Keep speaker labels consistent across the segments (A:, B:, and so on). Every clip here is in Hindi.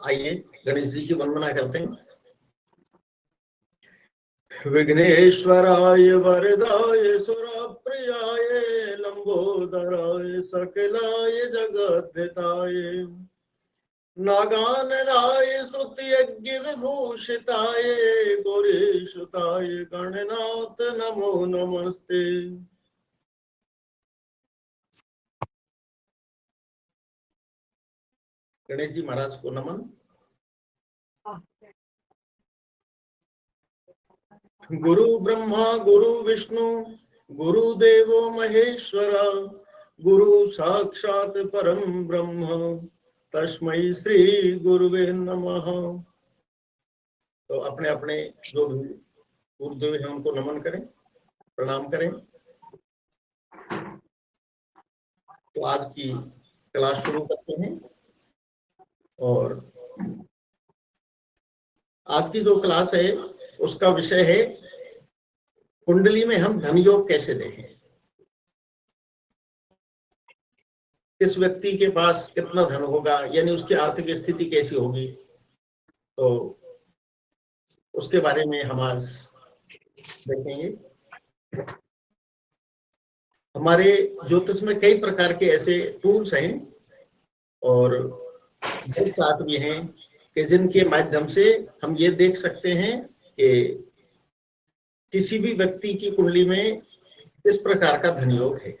A: आइए गणेश जी की वंदना करते हैं। विघ्नेश्वराय वरदाय सुरप्रियाय लंबोदराय सकलाय जगद्धिताय नागाननाय स्तुत्यज्ञ विभूषिताय गौरीसुताय गणनाथ नमो नमस्ते। गणेश जी महाराज को नमन। गुरु ब्रह्मा गुरु विष्णु गुरुदेवो महेश्वरा गुरु साक्षात परम ब्रह्म तस्मै श्री गुरुवे नमः। तो अपने अपने जो भी गुरुदेव हैं उनको नमन करें, प्रणाम करें। तो आज की क्लास शुरू करते हैं। और आज की जो क्लास है उसका विषय है कुंडली में हम धन योग कैसे देखें, किस व्यक्ति के पास कितना धन होगा, यानी उसकी आर्थिक स्थिति कैसी होगी। तो उसके बारे में हम आज देखेंगे। हमारे ज्योतिष में कई प्रकार के ऐसे टूल्स हैं और चार्ट भी हैं कि जिनके माध्यम से हम ये देख सकते हैं कि किसी भी व्यक्ति की कुंडली में किस प्रकार का धन योग है।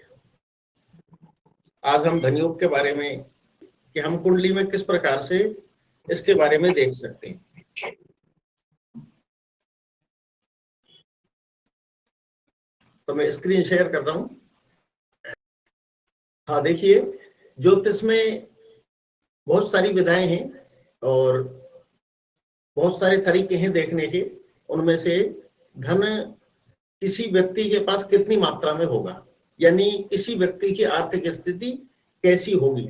A: आज हम धन योग के बारे में कि हम कुंडली में किस प्रकार से इसके बारे में देख सकते हैं। तो मैं स्क्रीन शेयर कर रहा हूं। हाँ देखिए, ज्योतिष में बहुत सारी विधाएं हैं और बहुत सारे तरीके हैं देखने के। उनमें से धन किसी व्यक्ति के पास कितनी मात्रा में होगा, यानी किसी व्यक्ति की आर्थिक स्थिति कैसी होगी,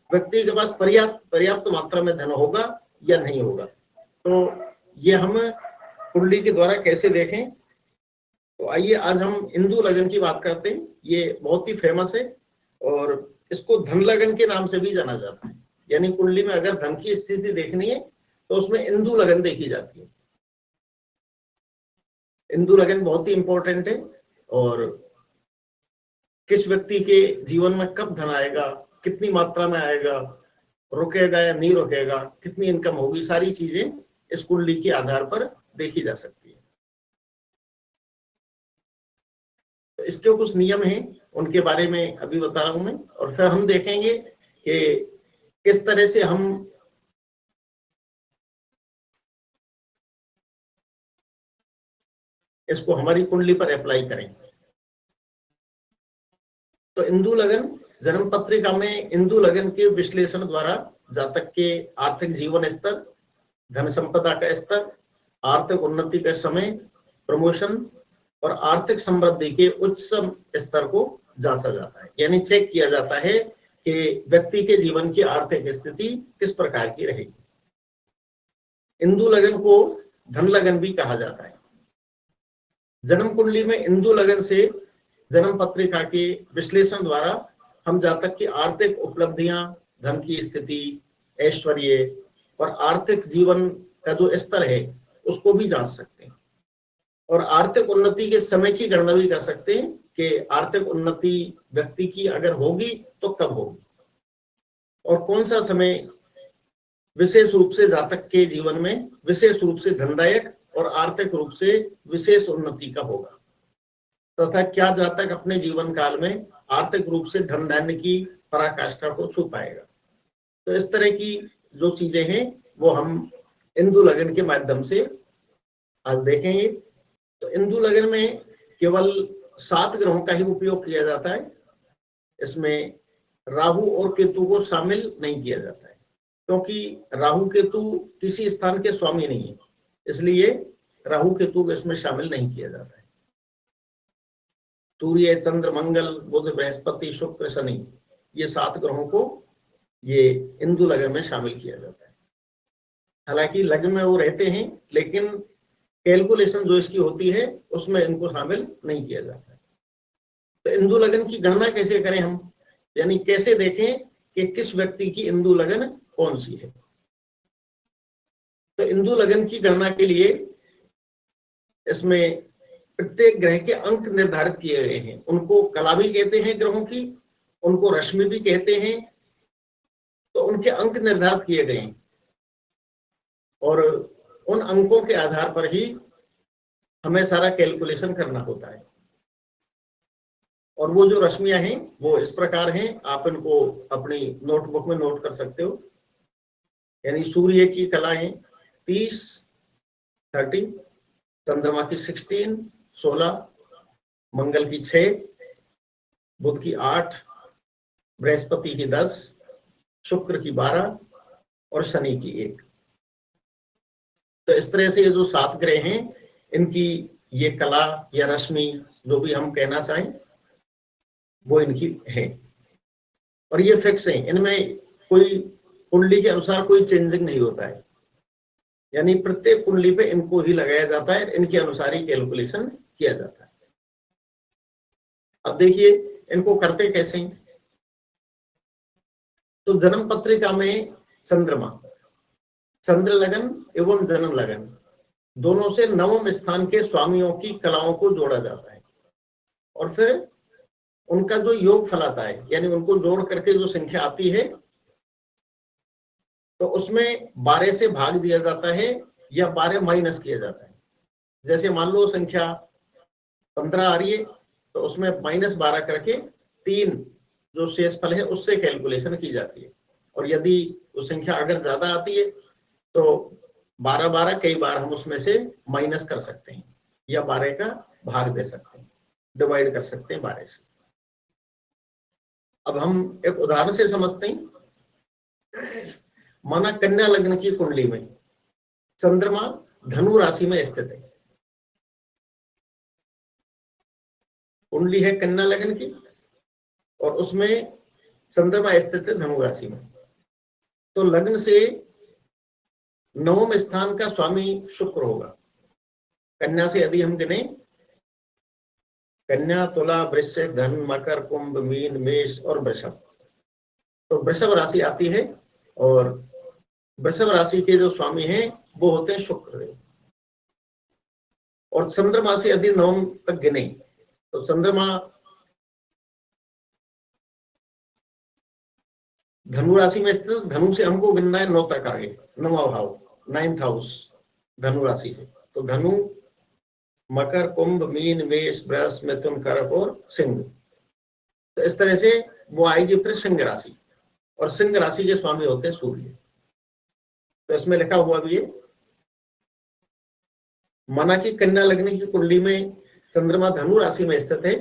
A: व्यक्ति के पास पर्याप्त मात्रा में धन होगा या नहीं होगा। तो ये हम कुंडली के द्वारा कैसे देखें। तो आइए आज हम इंदु लगन की बात करते हैं। ये बहुत ही फेमस है और इसको धन लगन के नाम से भी जाना जाता है। यानी कुंडली में अगर धन की स्थिति देखनी है तो उसमें इंदु लगन देखी जाती है। इंदु लगन बहुत ही इंपॉर्टेंट है और किस व्यक्ति के जीवन में कब धन आएगा, कितनी मात्रा में आएगा, रुकेगा या नहीं रुकेगा, कितनी इनकम होगी, सारी चीजें इस कुंडली के आधार पर देखी जा सकती है। तो इसके कुछ नियम हैं, उनके बारे में अभी बता रहा हूं मैं, और फिर हम देखेंगे कि किस तरह से हम इसको हमारी कुंडली पर अप्लाई करें। तो इंदु लगन जन्म पत्रिका में इंदु लगन के विश्लेषण द्वारा जातक के आर्थिक जीवन स्तर, धन संपदा का स्तर, आर्थिक उन्नति का समय, प्रमोशन और आर्थिक समृद्धि के उच्च स्तर को जांचा जाता है। यानी चेक किया जाता है कि व्यक्ति के जीवन की आर्थिक स्थिति किस प्रकार की रहेगी। इंदु लगन को धन लगन भी कहा जाता है। जन्म कुंडली में इंदु लगन से जन्म पत्रिका के विश्लेषण द्वारा हम जातक की आर्थिक उपलब्धियां, धन की स्थिति, ऐश्वर्य और आर्थिक जीवन का जो स्तर है उसको भी जांच सकते हैं और आर्थिक उन्नति के समय की गणना भी कर सकते हैं कि आर्थिक उन्नति व्यक्ति की अगर होगी तो कब होगी और कौन सा समय विशेष रूप से जातक के जीवन में विशेष रूप से धनदायक और आर्थिक रूप से विशेष उन्नति का होगा, तथा क्या जातक अपने जीवन काल में आर्थिक रूप से धन धान्य की पराकाष्ठा को छू पाएगा। तो इस तरह की जो चीजें हैं वो हम इंदु लगन के माध्यम से आज देखेंगे। तो इंदु लगन में केवल 7 ग्रहों का ही उपयोग किया जाता है। इसमें राहु और केतु को शामिल नहीं किया जाता है क्योंकि राहु केतु किसी स्थान के स्वामी नहीं है, इसलिए राहु केतु को इसमें शामिल नहीं किया जाता है। सूर्य, चंद्र, मंगल, बुध, बृहस्पति, शुक्र, शनि, ये 7 ग्रहों को ये इंदु लगन में शामिल किया जाता है। हालांकि लग्न में वो रहते हैं लेकिन कैलकुलेशन जो इसकी होती है उसमें इनको शामिल नहीं किया जाता है। तो इंदु लगन की गणना कैसे करें हम, यानी कैसे देखें कि किस व्यक्ति की इंदु लगन कौन सी है। तो इंदु लगन की गणना के लिए इसमें प्रत्येक ग्रह के अंक निर्धारित किए गए हैं। उनको कला भी कहते हैं ग्रहों की, उनको रश्मि भी कहते हैं। तो उनके अंक निर्धारित किए गए हैं और उन अंकों के आधार पर ही हमें सारा कैलकुलेशन करना होता है। और वो जो रश्मियां हैं वो इस प्रकार हैं, आप इनको अपनी नोटबुक में नोट कर सकते हो। यानी सूर्य की कलाएं 30, चंद्रमा की 16, मंगल की 6, बुध की 8, बृहस्पति की 10, शुक्र की 12 और शनि की 1। तो इस तरह से ये जो 7 ग्रह हैं इनकी ये कला या रश्मि जो भी हम कहना चाहें वो इनकी है और ये फिक्स है। इनमें कोई कुंडली के अनुसार कोई चेंजिंग नहीं होता है, यानी प्रत्येक कुंडली पे इनको ही लगाया जाता है, इनके अनुसार ही कैलकुलेशन किया जाता है। अब देखिए इनको करते कैसे हैं। तो जन्म पत्रिका में चंद्रमा, चंद्र लगन एवं जन्म लगन दोनों से नवम स्थान के स्वामियों की कलाओं को जोड़ा जाता है और फिर उनका जो योग फल आता है, यानी उनको जोड़ करके जो संख्या आती है तो उसमें 12 से भाग दिया जाता है या 12 माइनस किया जाता है। जैसे मान लो संख्या 15 आ रही है तो उसमें -12 करके 3 जो शेष फल है उससे कैलकुलेशन की जाती है। और यदि वो संख्या अगर ज्यादा आती है तो 12 कई बार हम उसमें से माइनस कर सकते हैं या 12 का भाग दे सकते हैं, डिवाइड कर सकते हैं 12 से। अब हम एक उदाहरण से समझते हैं। माना कन्या लग्न की कुंडली में चंद्रमा धनु राशि में स्थित है। कुंडली है कन्या लग्न की और उसमें चंद्रमा स्थित है धनु राशि में। तो लग्न से नवम स्थान का स्वामी शुक्र होगा। कन्या से यदि हम गिने कन्या, तुला, वृश्चिक, धन, मकर, कुंभ, मीन, मेष और वृषभ, तो वृषभ राशि आती है और वृषभ राशि के जो स्वामी हैं वो होते हैं शुक्र देव। और चंद्रमा से यदि नवम तक गिने तो चंद्रमा धनु राशि में स्थित, धनु से हमको गिनना है 9 तक आगे, 9वां भाव, 9th हाउस धनु राशि से। तो धनु, मकर, कुंभ, मीन, मेष, वृष, मिथुन, कर्क और सिंह। तो इस तरह से वो आएगी फिर सिंह राशि और सिंह राशि के स्वामी होते हैं सूर्य। तो इसमें लिखा हुआ भी है, माना कि कन्या लग्न की कुंडली में चंद्रमा धनु राशि में स्थित है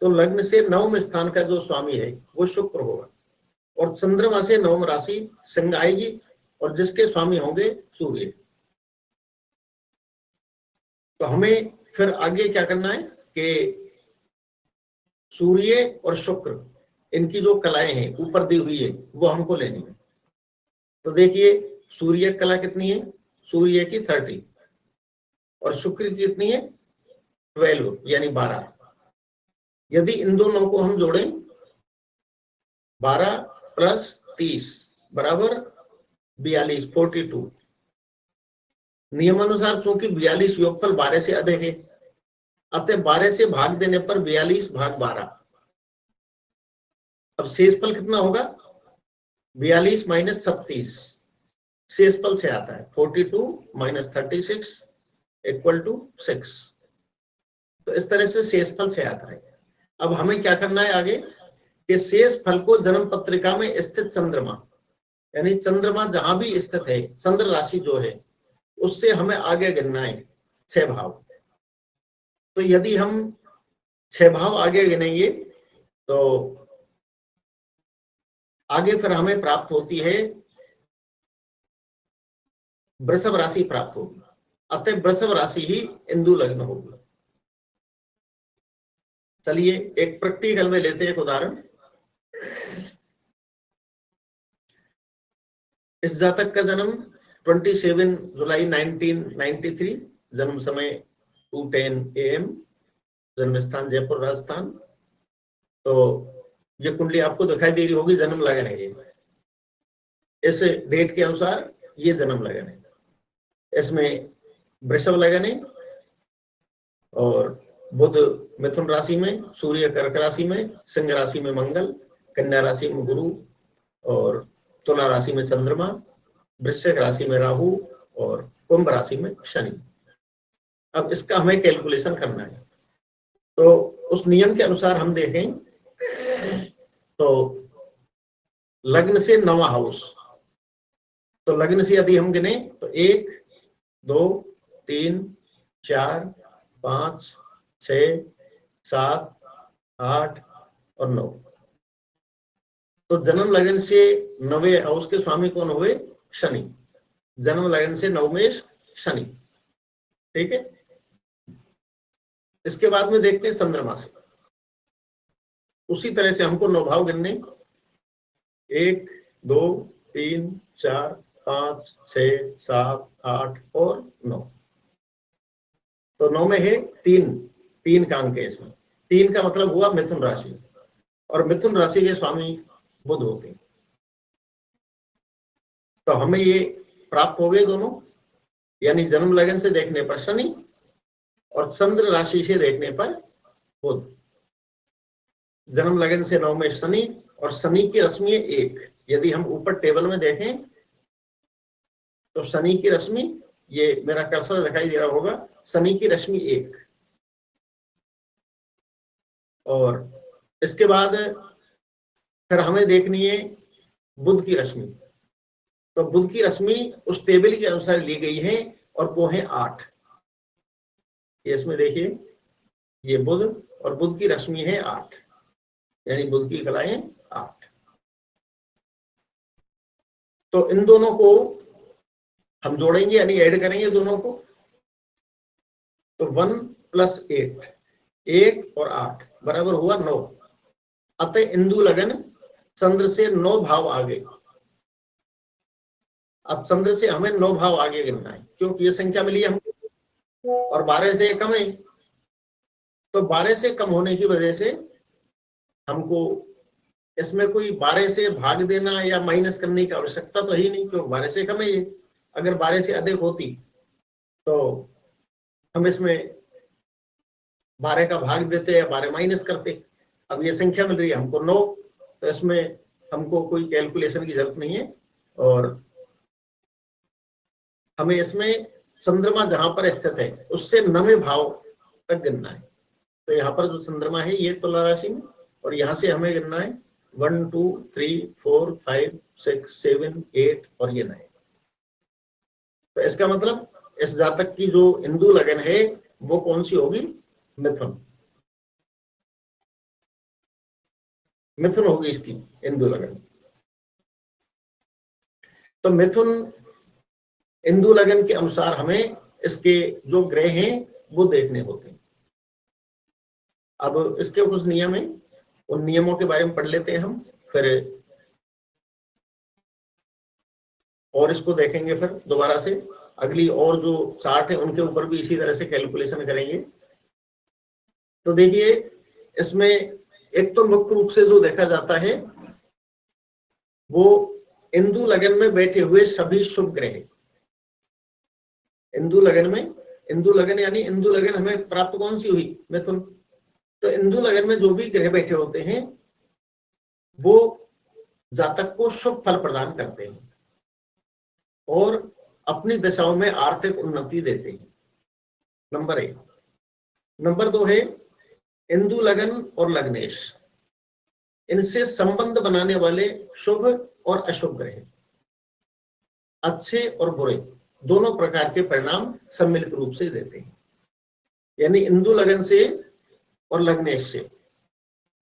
A: तो लग्न से नवम स्थान का जो स्वामी है वो शुक्र होगा और चंद्रमा से नवम राशि सिंह आएगी और जिसके स्वामी होंगे सूर्य। तो हमें फिर आगे क्या करना है कि सूर्य और शुक्र इनकी जो कलाएं हैं ऊपर दी हुई है वो हमको लेनी है। तो देखिए सूर्य कला कितनी है, सूर्य की 30 और शुक्र की कितनी है 12 यानी 12। यदि इन दोनों को हम जोड़ें 12 + 30 बराबर 42, 42। नियमानुसार चूंकि 42 योगफल 12 से अधिक है, अतः 12 से भाग देने पर 42 भाग 12। अब शेषफल कितना होगा 42 - 36, शेषफल से आता है 42 - 36 = 6। तो इस तरह से शेषफल से आता है। अब हमें क्या करना है आगे कि शेषफल को जन्म पत्रिका में स्थित चंद्रमा, यानी चंद्रमा जहां भी स्थित है चंद्र राशि जो है उससे हमें आगे गिनना है 6 भाव। तो यदि हम 6 भाव आगे गिनेंगे तो आगे फिर हमें प्राप्त होती है वृषभ राशि प्राप्त होगी। अतः वृषभ राशि ही इंदु लग्न होगी। चलिए एक प्रैक्टिकल में लेते हैं एक उदाहरण। इस जातक का जन्म 27 जुलाई 1993, जन्म समय 2:10 AM, जन्म स्थान जयपुर राजस्थान। तो ये कुंडली आपको दिखाई दे रही होगी, जन्म लगन है ये। इस डेट के अनुसार ये जन्म लगन है। इसमें वृषभ लगन है और बुध मिथुन राशि में, सूर्य कर्क राशि में, सिंह राशि में मंगल, कन्या राशि में गुरु और तुला राशि में चंद्रमा, वृश्चिक राशि में राहु और कुंभ राशि में शनि। अब इसका हमें कैलकुलेशन करना है। तो उस नियम के अनुसार हम देखें तो लग्न से नवा हाउस, तो लग्न से यदि हम गिने तो 1 2 3 4 5 6 7 8 और 9। तो जन्म लगन से 9वें हाउस के स्वामी कौन हुए? शनि। जन्म लगन से 9 में शनि। ठीक है, इसके बाद में देखते हैं चंद्रमा से। उसी तरह से हमको 9 भाव गिनने, 1 2 3 4 5 6 7 8 और 9। तो 9 में है 3 का अंक है इसमें। 3 का मतलब हुआ मिथुन राशि, और मिथुन राशि के स्वामी बुध होते हैं। तो हमें ये प्राप्त हो गए दोनों, यानी जन्म लगन से देखने पर शनि और चंद्र राशि से देखने पर बुध। जन्म लगन से 9 में शनि और शनि की रश्मि 1। यदि हम ऊपर टेबल में देखें तो शनि की रश्मि, ये मेरा कर्सर दिखाई दे रहा होगा, शनि की रश्मि 1। और इसके बाद फिर हमें देखनी है बुध की रश्मि। तो बुध की रश्मि उस टेबल के अनुसार ली गई है और वो है 8। इसमें देखिए, ये बुध और बुध की रश्मि है 8, यानी बुध की कलाएं 8। तो इन दोनों को हम जोड़ेंगे, यानी ऐड करेंगे दोनों को। तो 1 + 8, 1 और 8 बराबर हुआ 9। अतः इंदु लगन चंद्र से 9 भाव आगे। अब चंद्र से हमें 9 भाव आगे गिनना है, क्योंकि ये संख्या मिली हमको और 12 से कम है। तो 12 से कम होने की वजह से हमको इसमें कोई 12 से भाग देना या माइनस करने की आवश्यकता तो ही नहीं, क्योंकि 12 से कम है ये। अगर 12 से अधिक होती तो हम इसमें 12 का भाग देते या 12 माइनस करते। अब ये संख्या मिल रही है हमको 9, तो इसमें हमको कोई कैलकुलेशन की जरूरत नहीं है। और हमें इसमें चंद्रमा जहां पर स्थित है उससे 9वें भाव तक गिनना है। तो यहाँ पर जो चंद्रमा है ये तुला राशि में, और यहाँ से हमें गिनना है 1 2 3 4 5 6 7 8 और ये 9। तो इसका मतलब इस जातक की जो इंदु लगन है वो कौन सी होगी? मिथुन। मिथुन होगी इसकी इंदु लगन। तो मिथुन इंदु लगन के अनुसार हमें इसके जो ग्रह हैं वो देखने होते हैं। अब इसके कुछ नियम हैं, उन नियमों के बारे में पढ़ लेते हैं हम, फिर और इसको देखेंगे। फिर दोबारा से अगली और जो चार्ट है उनके ऊपर भी इसी तरह से कैलकुलेशन करेंगे। तो देखिए, इसमें एक तो मुख्य रूप से जो देखा जाता है वो इंदु लगन में बैठे हुए सभी शुभ ग्रह। इंदु लगन में, इंदु लगन यानी इंदु लगन हमें प्राप्त कौन सी हुई? मिथुन। तो इंदु लगन में जो भी ग्रह बैठे होते हैं वो जातक को शुभ फल प्रदान करते हैं और अपनी दशाओं में आर्थिक उन्नति देते हैं। नंबर 1। नंबर 2 है इंदु लगन और लग्नेश, इनसे संबंध बनाने वाले शुभ और अशुभ ग्रह अच्छे और बुरे दोनों प्रकार के परिणाम सम्मिलित रूप से देते हैं। यानी इंदु लगन से और लग्नेश से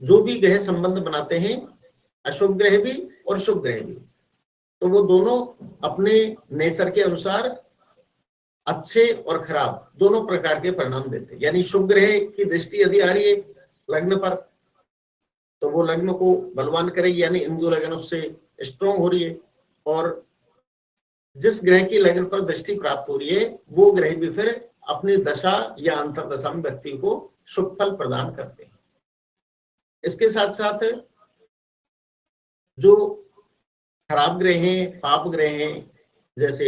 A: जो भी ग्रह संबंध बनाते हैं, अशुभ ग्रह भी और शुभ ग्रह भी, तो वो दोनों अपने नेचर के अनुसार अच्छे और खराब दोनों प्रकार के परिणाम देते हैं। यानी शुभ ग्रह की दृष्टि यदि आ रही है लग्न पर तो वो लग्न को बलवान करेगी, यानी इंदु लगन उससे स्ट्रॉन्ग हो रही है। और जिस ग्रह की लग्न पर दृष्टि प्राप्त हो रही है वो ग्रह भी फिर अपनी दशा या अंतर्दशा में व्यक्ति को शुभ फल प्रदान करते हैं। इसके साथ साथ जो खराब ग्रह हैं, पाप ग्रह हैं, जैसे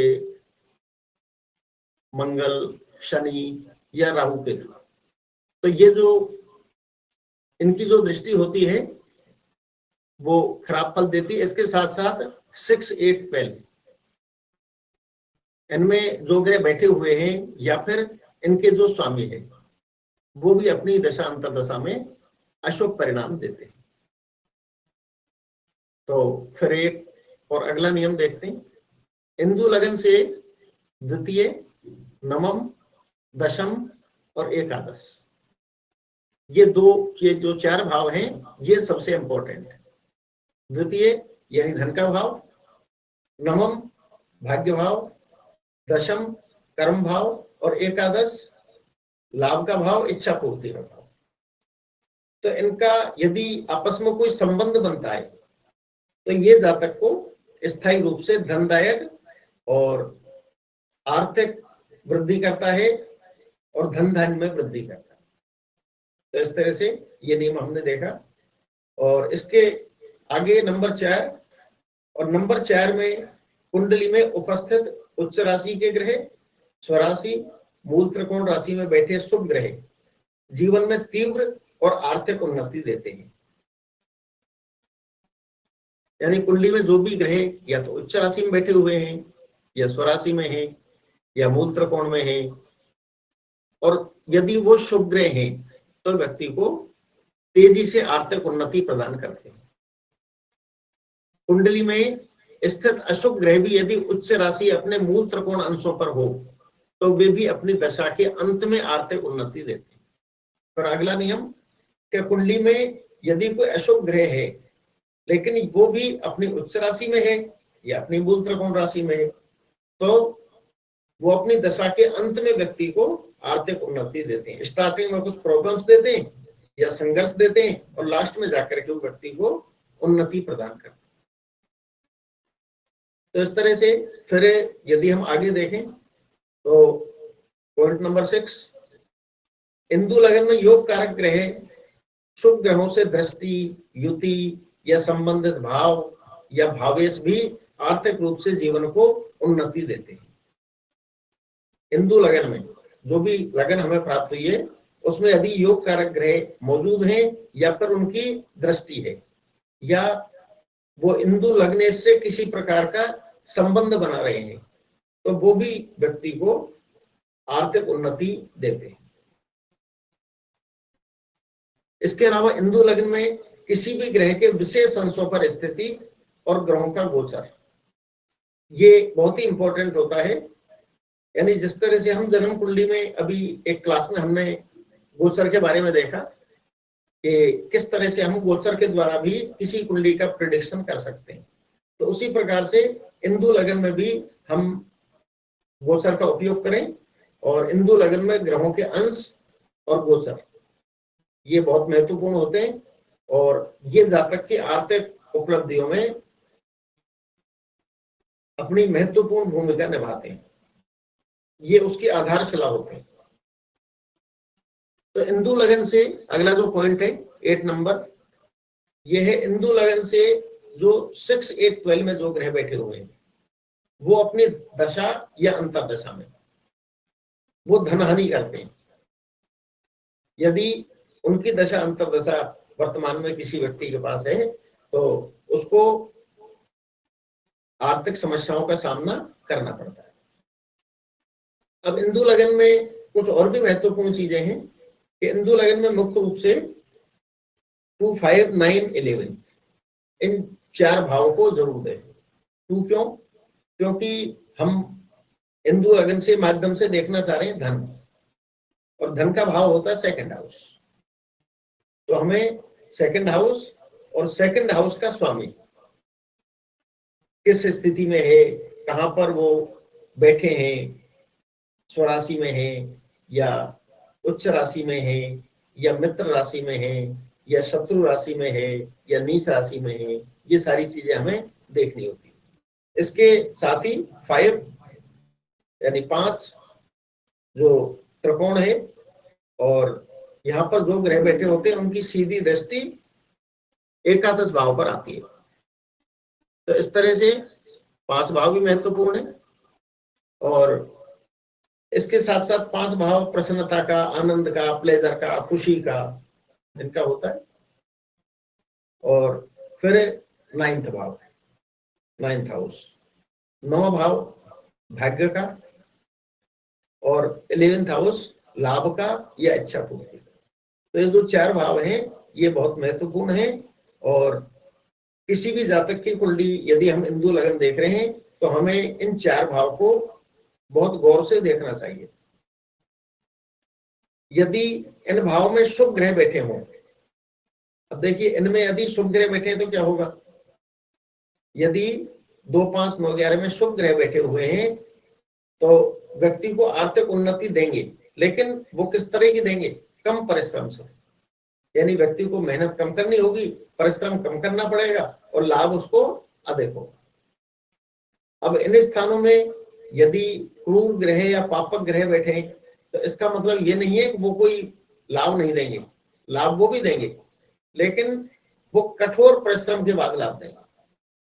A: मंगल, शनि या राहु केतु। तो ये जो इनकी जो दृष्टि होती है वो खराब फल देती है। इसके साथ साथ 6, 8, 12 इनमें जो ग्रह बैठे हुए हैं या फिर इनके जो स्वामी है वो भी अपनी दशा अंतर्दशा में अशुभ परिणाम देते हैं। तो फिर एक और अगला नियम देखते हैं। इंदु लगन से द्वितीय, नवम, दशम और एकादश, ये जो 4 भाव हैं ये सबसे इंपॉर्टेंट है। द्वितीय यानी धन का भाव, नवम भाग्य भाव, दशम कर्म भाव और एकादश लाभ का भाव, इच्छा पूर्ति का भाव। तो इनका यदि आपस में कोई संबंध बनता है तो ये जातक को स्थायी रूप से धनदायक और आर्थिक वृद्धि करता है और धन धान्य में वृद्धि करता है। तो इस तरह से ये नियम हमने देखा। और इसके आगे नंबर 4, और नंबर 4 में कुंडली में उपस्थित उच्च राशि के ग्रह, स्वराशि, मूल त्रिकोण राशि में बैठे शुभ ग्रह जीवन में तीव्र और आर्थिक उन्नति देते हैं। यानी कुंडली में जो भी ग्रह या तो उच्च राशि में बैठे हुए हैं या स्वराशि में है या मूल त्रिकोण में है, और यदि वो शुभ ग्रह हैं तो व्यक्ति को तेजी से आर्थिक उन्नति प्रदान करते हैं। कुंडली में स्थित अशुभ ग्रह भी यदि उच्च राशि अपने मूल त्रिकोण अंशों पर हो तो वे भी अपनी दशा के अंत में आर्थिक उन्नति देते हैं। फिर अगला नियम कि कुंडली में यदि कोई अशुभ ग्रह है लेकिन वो भी अपनी उच्च राशि में है या अपनी मूल त्रिकोण राशि में है तो वो अपनी दशा के अंत में व्यक्ति को आर्थिक उन्नति देते हैं। स्टार्टिंग में कुछ प्रॉब्लम्स देते हैं या संघर्ष देते हैं और लास्ट में जाकर के वो व्यक्ति को उन्नति प्रदान करते हैं। तो इस तरह से फिर यदि हम आगे देखें तो पॉइंट नंबर 6, इंदु लगन में योग कारक ग्रह शुभ ग्रहों से दृष्टि, युति या संबंधित भाव या भावेश भी आर्थिक रूप से जीवन को उन्नति देते हैं। इंदु लगन में जो भी लगन हमें प्राप्त हुई है उसमें यदि योग कारक ग्रह मौजूद हैं या फिर उनकी दृष्टि है या वो इंदु लगने से किसी प्रकार का संबंध बना रहे हैं तो वो भी व्यक्ति को आर्थिक उन्नति देते हैं। इसके अलावा इंदु लग्न में किसी भी ग्रह के विशेष अंशों पर स्थिति और ग्रहों का गोचर, ये बहुत ही इंपॉर्टेंट होता है। यानी जिस तरह से हम जन्म कुंडली में अभी एक क्लास में हमने गोचर के बारे में देखा कि किस तरह से हम गोचर के द्वारा भी किसी कुंडली का प्रेडिक्शन कर सकते हैं, तो उसी प्रकार से इंदु लगन में भी हम गोचर का उपयोग करें और इंदु लगन में ग्रहों के अंश और गोचर ये बहुत महत्वपूर्ण होते हैं और ये जातक की आर्थिक उपलब्धियों में अपनी महत्वपूर्ण भूमिका निभाते हैं, ये उसकी आधारशिला होते हैं। तो इंदु लगन से अगला जो पॉइंट है 8 नंबर, ये है इंदु लगन से जो 6, 8, 12 में जो ग्रह बैठे हुए हैं वो अपनी दशा या अंतर्दशा में वो धन हानि करते हैं। यदि उनकी दशा अंतर्दशा वर्तमान में किसी व्यक्ति के पास है तो उसको आर्थिक समस्याओं का सामना करना पड़ता है। अब इंदु लगन में कुछ और भी महत्वपूर्ण चीजें हैं कि इंदु लगन में मुख्य रूप से 2, 5, 9, 11 इन 4 भावों को जरूर दें। 2 क्यों? क्योंकि हम इंदु लगन से माध्यम से देखना चाह रहे हैं धन, और धन का भाव होता है सेकंड हाउस। तो हमें सेकंड हाउस और सेकंड हाउस का स्वामी किस स्थिति में है, कहां पर वो बैठे हैं, स्वराशि में है या उच्च राशि में है या मित्र राशि में है या शत्रु राशि में है या नीच राशि में है, ये सारी चीजें हमें देखनी होती है। इसके साथ ही 5 यानी 5 जो त्रिकोण है और यहाँ पर जो ग्रह बैठे होते हैं उनकी सीधी दृष्टि एकादश भाव पर आती है। तो इस तरह से 5 भाव भी महत्वपूर्ण है और इसके साथ साथ 5 भाव प्रसन्नता का, आनंद का, प्लेजर का, खुशी का, इनका होता है। और फिर 9th भाव, 9th हाउस, 9वां भाव भाग्य का, और 11th हाउस लाभ का या इच्छा पूर्ति। तो ये जो 4 भाव हैं ये बहुत महत्वपूर्ण है। और किसी भी जातक की कुंडली यदि हम इंदु लगन देख रहे हैं तो हमें इन 4 भाव को बहुत गौर से देखना चाहिए। यदि इन भाव में शुभ ग्रह बैठे हों, अब देखिए इनमें यदि शुभ ग्रह बैठे हैं तो क्या होगा, यदि 2, 5, 9, 11 में शुभ ग्रह बैठे हुए हैं तो व्यक्ति को आर्थिक उन्नति देंगे, लेकिन वो किस तरह की देंगे, कम परिश्रम से। यानी व्यक्ति को मेहनत कम करनी होगी, परिश्रम कम करना पड़ेगा और लाभ उसको अधिक होगा। अब इन स्थानों में यदि क्रूर ग्रह या पापक ग्रह बैठे तो इसका मतलब ये नहीं है कि वो कोई लाभ नहीं देंगे, लाभ वो भी देंगे, लेकिन वो कठोर परिश्रम के बाद लाभ देंगे।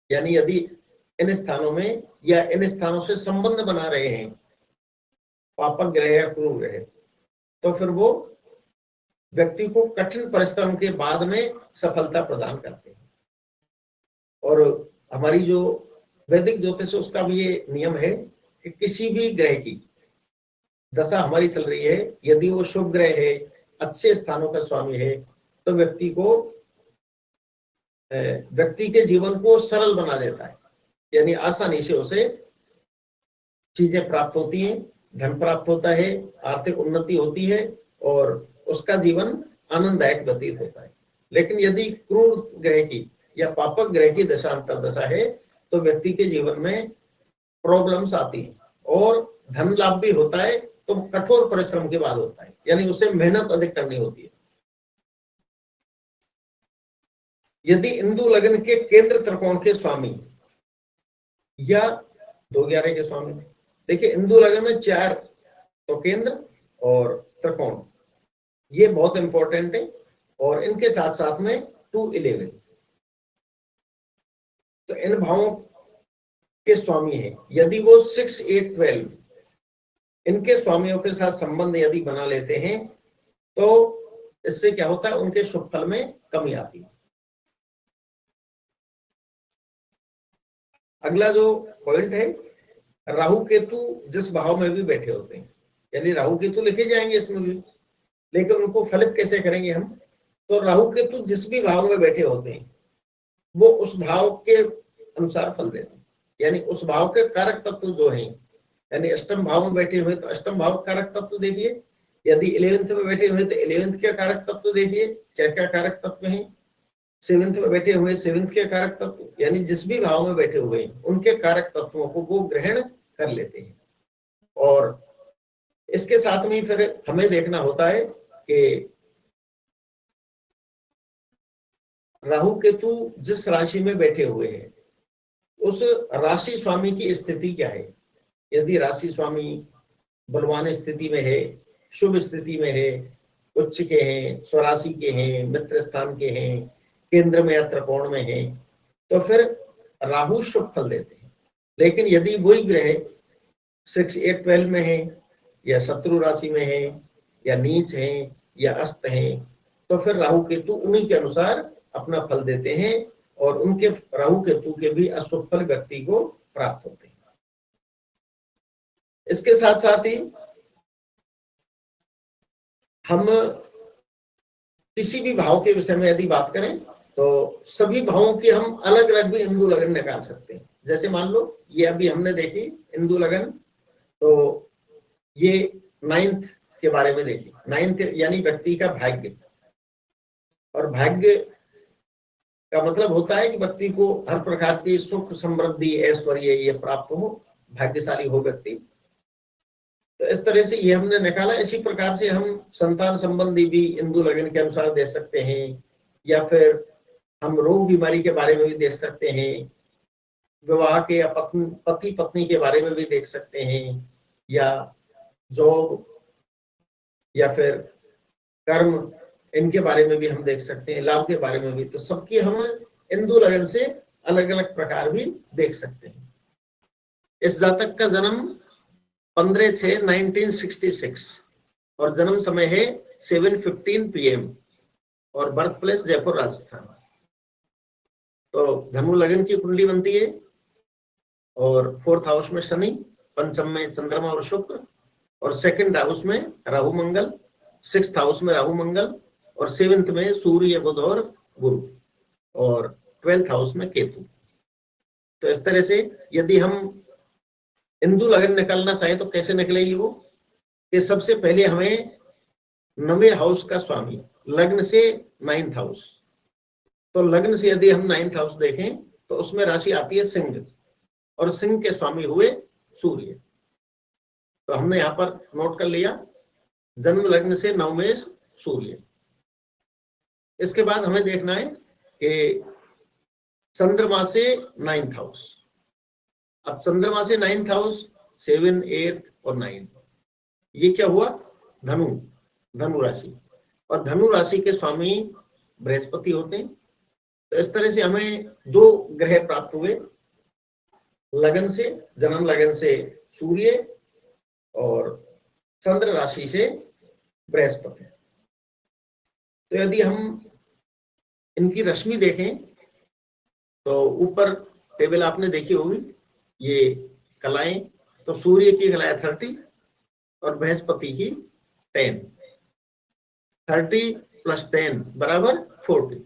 A: यानी यदि इन स्थानों में या इन स्थानों से संबंध बना रहे हैं पापक ग्रह या क्रूर ग्रह, तो फिर वो व्यक्ति को कठिन परिश्रम के बाद में सफलता प्रदान करते हैं। और हमारी जो वैदिक ज्योतिष उसका भी ये नियम है कि किसी भी ग्रह की दशा हमारी चल रही है, यदि वो शुभ ग्रह है, अच्छे स्थानों का स्वामी है, तो व्यक्ति के जीवन को सरल बना देता है। यानी आसानी से उसे चीजें प्राप्त होती हैं, धन प्राप्त होता है, आर्थिक उन्नति होती है और उसका जीवन आनंददायक व्यतीत होता है। लेकिन यदि क्रूर ग्रह की या पापक ग्रह की दशा अंतर्दशा है तो व्यक्ति के जीवन में प्रॉब्लम्स आती है और धन लाभ भी होता है तो कठोर परिश्रम के बाद होता है, यानी उसे मेहनत अधिक करनी होती है। यदि इंदु लग्न के केंद्र त्रिकोण के स्वामी या 2-11 के स्वामी, देखिए इंदु लग्न में 4 तो केंद्र और त्रिकोण, ये बहुत इंपॉर्टेंट है। और इनके साथ साथ में 2-11, तो इन भावों के स्वामी है, यदि वो 6, 8, 12 इनके स्वामियों के साथ संबंध यदि बना लेते हैं तो इससे क्या होता है, उनके शुभ फल में कमी आती है। अगला जो पॉइंट है, राहु केतु जिस भाव में भी बैठे होते हैं, यानी राहु केतु लिखे जाएंगे इसमें भी, लेकिन उनको फलित कैसे करेंगे हम, तो राहु केतु जिस भी भाव में बैठे होते हैं वो उस भाव के अनुसार फल देते हैं। यानी उस भाव के कारक तत्व जो हैं, यानी अष्टम भाव में बैठे हुए तो अष्टम भाव कारक तत्व देखिए, यदि 11th में बैठे हुए तो 11th के कारक तत्व देखिए क्या क्या कारक तत्व हैं, 7th में बैठे हुए 7th के कारक तत्व, यानी जिस भी भाव में बैठे हुए हैं उनके कारक तत्वों को वो ग्रहण कर लेते हैं। और इसके साथ में फिर हमें देखना होता है कि राहु केतु जिस राशि में बैठे हुए हैं उस राशि स्वामी की स्थिति क्या है। यदि राशि स्वामी बलवान स्थिति में है, शुभ स्थिति में है, उच्च के हैं, स्वराशि के हैं, मित्र स्थान के हैं, केंद्र में या त्रिकोण में है, तो फिर राहु शुभ फल देते हैं। लेकिन यदि वही ग्रह 6, 8, 12 में है या शत्रु राशि में है या नीच है या अस्त है, तो फिर राहु केतु उन्हीं के अनुसार अपना फल देते हैं और उनके राहु केतु के भी अशुभ फल व्यक्ति को प्राप्त होते हैं। इसके साथ साथ ही हम किसी भी भाव के विषय में यदि बात करें तो सभी भावों की हम अलग अलग भी इंदु लगन निकाल सकते हैं। जैसे मान लो ये अभी हमने देखी इंदु लगन, तो ये 9th के बारे में देखी। 9th यानी व्यक्ति का भाग्य, और भाग्य का मतलब होता है कि व्यक्ति को हर प्रकार की सुख, समृद्धि, ऐश्वर्य ये प्राप्त हो, भाग्यशाली हो व्यक्ति। तो इस तरह से ये हमने निकाला। इसी प्रकार से हम संतान संबंधी भी इंदु लगन के अनुसार देख सकते हैं, या फिर हम रोग बीमारी के बारे में भी देख सकते हैं, विवाह के या पति पत्नी के बारे में भी देख सकते हैं, या जॉब या फिर कर्म इनके बारे में भी हम देख सकते हैं, लाभ के बारे में भी। तो सबकी हम इंदु लगन से अलग अलग प्रकार भी देख सकते हैं। इस जातक का जन्म 15/6/1966 और जन्म समय है 7:15 PM और बर्थ प्लेस जयपुर राजस्थान। तो धनु लग्न की कुंडली बनती है और 4th हाउस में शनि, पंचम में चंद्रमा और शुक्र और 2nd हाउस में राहु मंगल, 6th हाउस में राहु मंगल और 7th में सूर्य बुध और गुरु और 12th हाउस में केतु। तो इस तरह से यदि हम हिंदू लग्न निकालना चाहे तो कैसे निकलेगी वो, कि सबसे पहले हमें 9वें हाउस का स्वामी लग्न से 9th हाउस, तो लग्न से यदि हम 9th हाउस देखें तो उसमें राशि आती है सिंह और सिंह के स्वामी हुए सूर्य। तो हमने यहाँ पर नोट कर लिया जन्म लग्न से 9 में सूर्य। इसके बाद हमें देखना है कि चंद्रमा से 9th हाउस। अब चंद्रमा से 9th हाउस 7, 8 और 9, ये क्या हुआ, धनु राशि, और धनु राशि के स्वामी बृहस्पति होते हैं। तो इस तरह से हमें 2 ग्रह प्राप्त हुए, लगन से, जन्म लगन से सूर्य और चंद्र राशि से बृहस्पति। तो यदि हम इनकी रश्मि देखें तो ऊपर टेबल आपने देखी होगी, ये कलाएं, तो सूर्य की कलाएं 30 और बृहस्पति की 10, 30 + 10 = 40।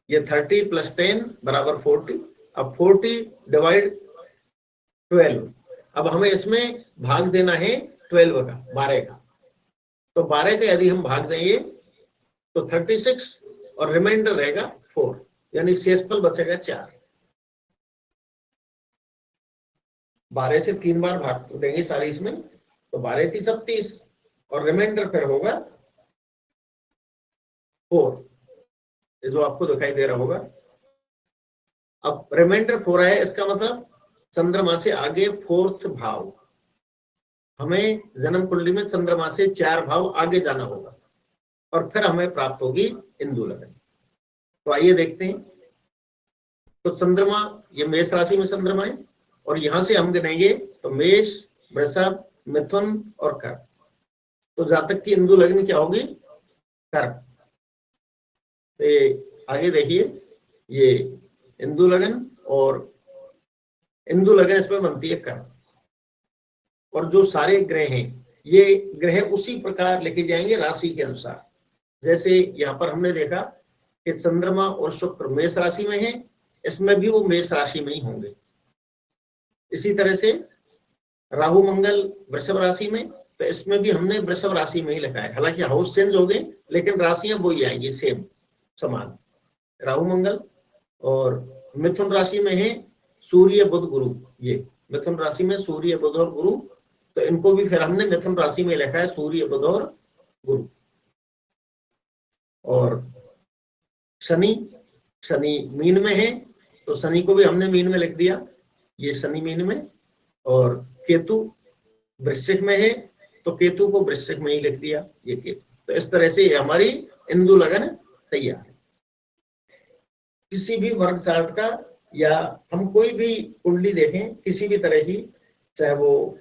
A: ये 30 + 10 = 40। अब 40 / 12, अब हमें इसमें भाग देना है 12 का, 12 का। तो 12 का यदि हम भाग देंगे तो 36 और रिमाइंडर रहेगा 4, यानी शेषफल बचेगा 4। 12 से 3 बार भाग देंगे सारी इसमें, तो 12 × 36 और रिमाइंडर फिर होगा 4, ये जो आपको दिखाई दे रहा होगा। अब रिमाइंडर 4 है, इसका मतलब चंद्रमा से आगे 4th भाव, हमें जन्म कुंडली में चंद्रमा से 4 भाव आगे जाना होगा और फिर हमें प्राप्त होगी हिंदू लगन। तो आइए देखते हैं। तो चंद्रमा, ये मेष राशि में चंद्रमा है और यहां से हम गिनेंगे तो मेष, वृषभ, मिथुन और कर्क। तो जातक की हिंदू लग्न क्या होगी, कर्क। तो आगे देखिए, ये हिंदू लगन और हिंदू लगन इसमें बनती है कर्क, और जो सारे ग्रह हैं ये ग्रह उसी प्रकार लेके जाएंगे राशि के अनुसार। जैसे यहाँ पर हमने देखा कि चंद्रमा और शुक्र मेष राशि में है, इसमें भी वो मेष राशि में ही होंगे। इसी तरह से राहु मंगल वृषभ राशि में, तो इसमें भी हमने वृषभ राशि में ही लिखा है। हालांकि हाउस चेंज हो गए लेकिन राशियां वही आएंगी, सेम समान, राहु मंगल। और मिथुन राशि में है सूर्य बुध गुरु, ये मिथुन राशि में सूर्य बुध और गुरु, तो इनको भी फिर हमने मिथुन राशि में लिखा है सूर्य बुध और गुरु। और शनि मीन में है, तो शनि को भी हमने मीन में लिख दिया, ये शनि मीन में। और केतु वृश्चिक में है, तो केतु को वृश्चिक में ही लिख दिया, ये केतु। तो इस तरह से हमारी हिंदू लगन तैयार है। किसी भी वर्ग चार्ट का या हम कोई भी कुंडली देखें किसी भी तरह की, चाहे वो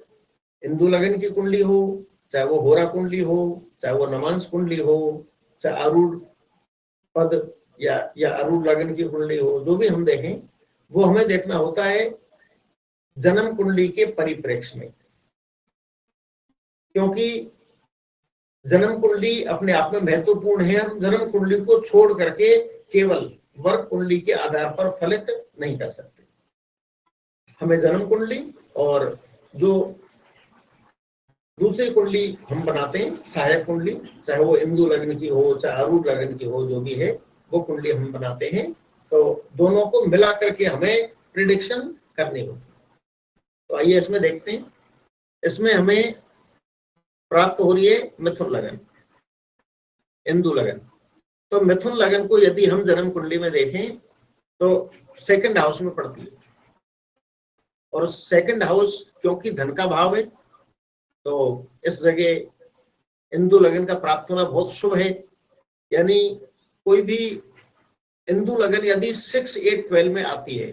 A: हिंदू लगन की कुंडली हो, चाहे वो होरा कुंडली हो, चाहे वो नवांश कुंडली हो, चाहे आरूढ़ पद या आरूढ़ लगन की कुंडली हो, जो भी हम देखें वो हमें देखना होता है जन्म कुंडली के परिप्रेक्ष्य में। क्योंकि जन्म कुंडली अपने आप में महत्वपूर्ण है, हम जन्म कुंडली को छोड़ करके केवल वर्ग कुंडली के आधार पर फलित नहीं कर सकते। हमें जन्म कुंडली और जो दूसरी कुंडली हम बनाते हैं सहायक कुंडली, चाहे वो हिंदू लग्न की हो चाहे आरूढ़ लग्न की हो, जो भी है वो कुंडली हम बनाते हैं। तो दोनों को मिला करके हमें प्रिडिक्शन करनी होगी। तो आइए इसमें देखते हैं। इसमें हमें प्राप्त हो रही है मिथुन लगन, हिंदू लगन। तो मिथुन लगन को यदि हम जन्म कुंडली में देखें तो 2nd हाउस में पड़ती है, और 2nd हाउस क्योंकि धन का भाव है, तो इस जगह हिंदू लगन का प्राप्त होना बहुत शुभ है। यानी कोई भी इंदु लगन यदि 6, 8, 12 में आती है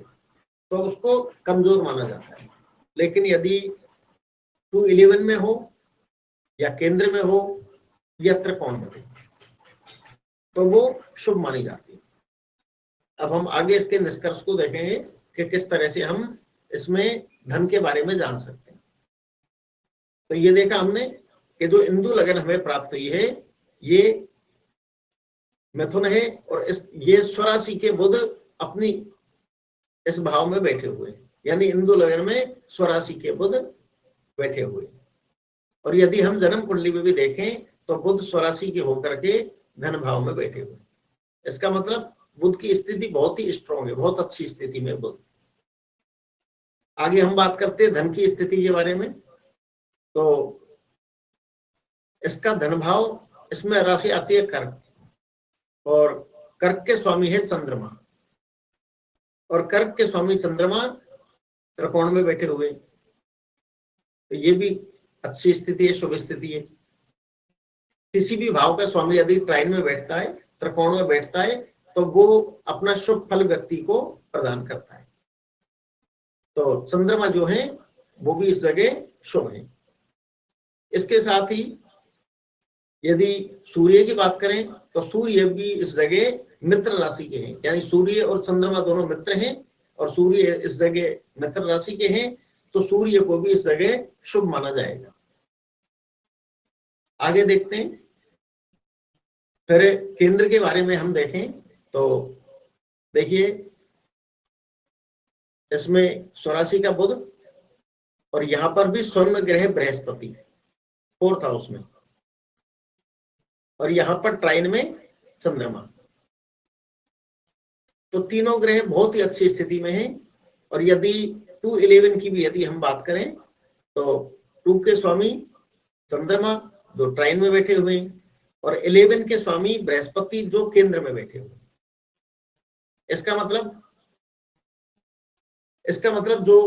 A: तो उसको कमजोर माना जाता है, लेकिन यदि 2, 11 में हो या केंद्र में हो या त्रिकोण में हो तो वो शुभ मानी जाती है। अब हम आगे इसके निष्कर्ष को देखेंगे कि किस तरह से हम इसमें धन के बारे में जान सकते हैं। तो ये देखा हमने कि जो इंदु लगन हमें प्राप्त हुई है ये मिथुन है और ये स्वराशि के बुध अपनी इस भाव में बैठे हुए, यानी इंदु लगन में स्वराशि के बुध बैठे हुए। और यदि हम जन्म कुंडली में भी देखें तो बुध स्वराशि के होकर के धन भाव में बैठे हुए। इसका मतलब बुध की स्थिति बहुत ही स्ट्रॉन्ग है, बहुत अच्छी स्थिति में बुध। आगे हम बात करते हैं धन की स्थिति के बारे में। तो इसका धन भाव, इसमें राशि आती है कर्क और कर्क के स्वामी है चंद्रमा, और कर्क के स्वामी चंद्रमा त्रिकोण में बैठे हुए, तो ये भी अच्छी स्थिति है, शुभ स्थिति है। किसी भी भाव का स्वामी यदि ट्राइन में बैठता है, त्रिकोण में बैठता है, तो वो अपना शुभ फल व्यक्ति को प्रदान करता है। तो चंद्रमा जो है वो भी इस जगह शुभ है। इसके साथ ही यदि सूर्य की बात करें तो सूर्य भी इस जगह मित्र राशि के हैं, यानी सूर्य और चंद्रमा दोनों मित्र हैं और सूर्य इस जगह मित्र राशि के हैं, तो सूर्य को भी इस जगह शुभ माना जाएगा। आगे देखते हैं, फिर केंद्र के बारे में हम देखें तो देखिए इसमें स्वराशि का बुध और यहां पर भी स्वर्ण ग्रह बृहस्पति 4th हाउस में, और यहां पर ट्राइन में चंद्रमा। तो तीनों ग्रह बहुत ही अच्छी स्थिति में हैं। और यदि 2, 11 की भी यदि हम बात करें तो 2 के स्वामी चंद्रमा जो ट्राइन में बैठे हुए हैं और 11 के स्वामी बृहस्पति जो केंद्र में बैठे हुए। इसका मतलब जो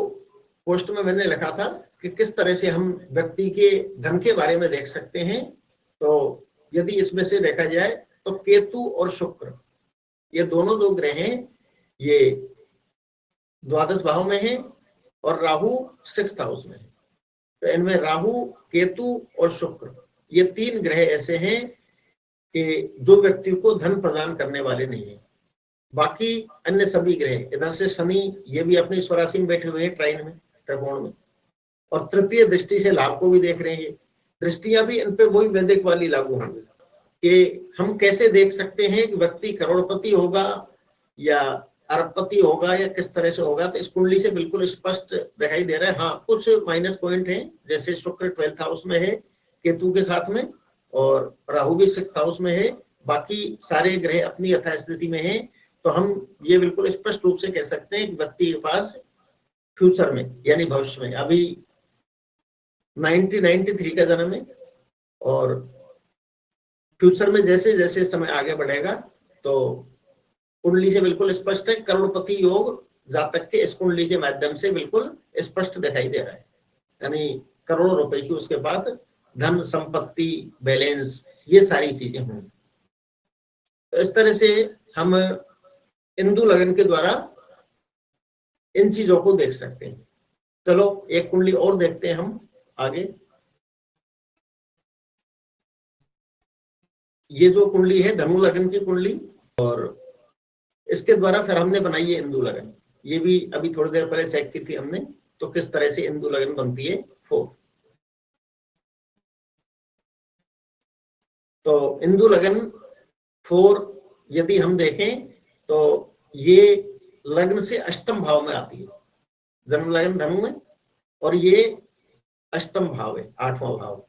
A: पोस्ट में मैंने लिखा था कि किस तरह से हम व्यक्ति के धन के बारे में देख सकते हैं, तो यदि इसमें से देखा जाए तो केतु और शुक्र ये दोनों जो ग्रह हैं ये द्वादश भाव में हैं और राहु 6th हाउस में है। तो इनमें राहु, केतु और शुक्र ये 3 ग्रह ऐसे हैं कि जो व्यक्ति को धन प्रदान करने वाले नहीं है। बाकी अन्य सभी ग्रह, इधर से शनि ये भी अपनी स्वराशि में बैठे हुए हैं ट्राइन में, त्रिकोण में, और तृतीय दृष्टि से लाभ को भी देख रहे हैं। दृष्टियां भी इन पे वही वैदिक वाली लागू होंगी कि हम कैसे देख सकते हैं कि व्यक्ति करोड़पति होगा या अरबपति होगा या किस तरह से होगा। तो इस कुंडली से बिल्कुल स्पष्ट दिखाई दे रहा है। हाँ, कुछ माइनस पॉइंट हैं, जैसे शुक्र 12th हाउस में है केतु के साथ में और राहु भी 6th हाउस में है, बाकी सारे ग्रह अपनी यथास्थिति में हैं। तो हम ये बिल्कुल स्पष्ट रूप से कह सकते हैं कि व्यक्ति के पास फ्यूचर में यानी भविष्य में, अभी 1993 का जन्म है और फ्यूचर में जैसे जैसे समय आगे बढ़ेगा तो कुंडली से बिल्कुल स्पष्ट है करोड़पति योग जातक के इस कुंडली के माध्यम से बिल्कुल स्पष्ट दिखाई दे रहा है, यानी करोड़ों रुपए की उसके पास धन, संपत्ति, बैलेंस, ये सारी चीजें होंगी। तो इस तरह से हम इंदु लगन के द्वारा इन चीजों को देख सकते हैं। चलो एक कुंडली और देखते हैं हम आगे। ये जो कुंडली है धनु लगन की कुंडली, और इसके द्वारा फिर हमने बनाई है इंदु लगन। ये भी अभी थोड़ी देर पहले चेक की थी हमने, तो किस तरह से इंदु लगन बनती है 4। तो इंदु लगन 4 यदि हम देखें तो ये लग्न से अष्टम भाव में आती है। जन्म लगन धनु में और ये अष्टम भाव है, 8वां भाव।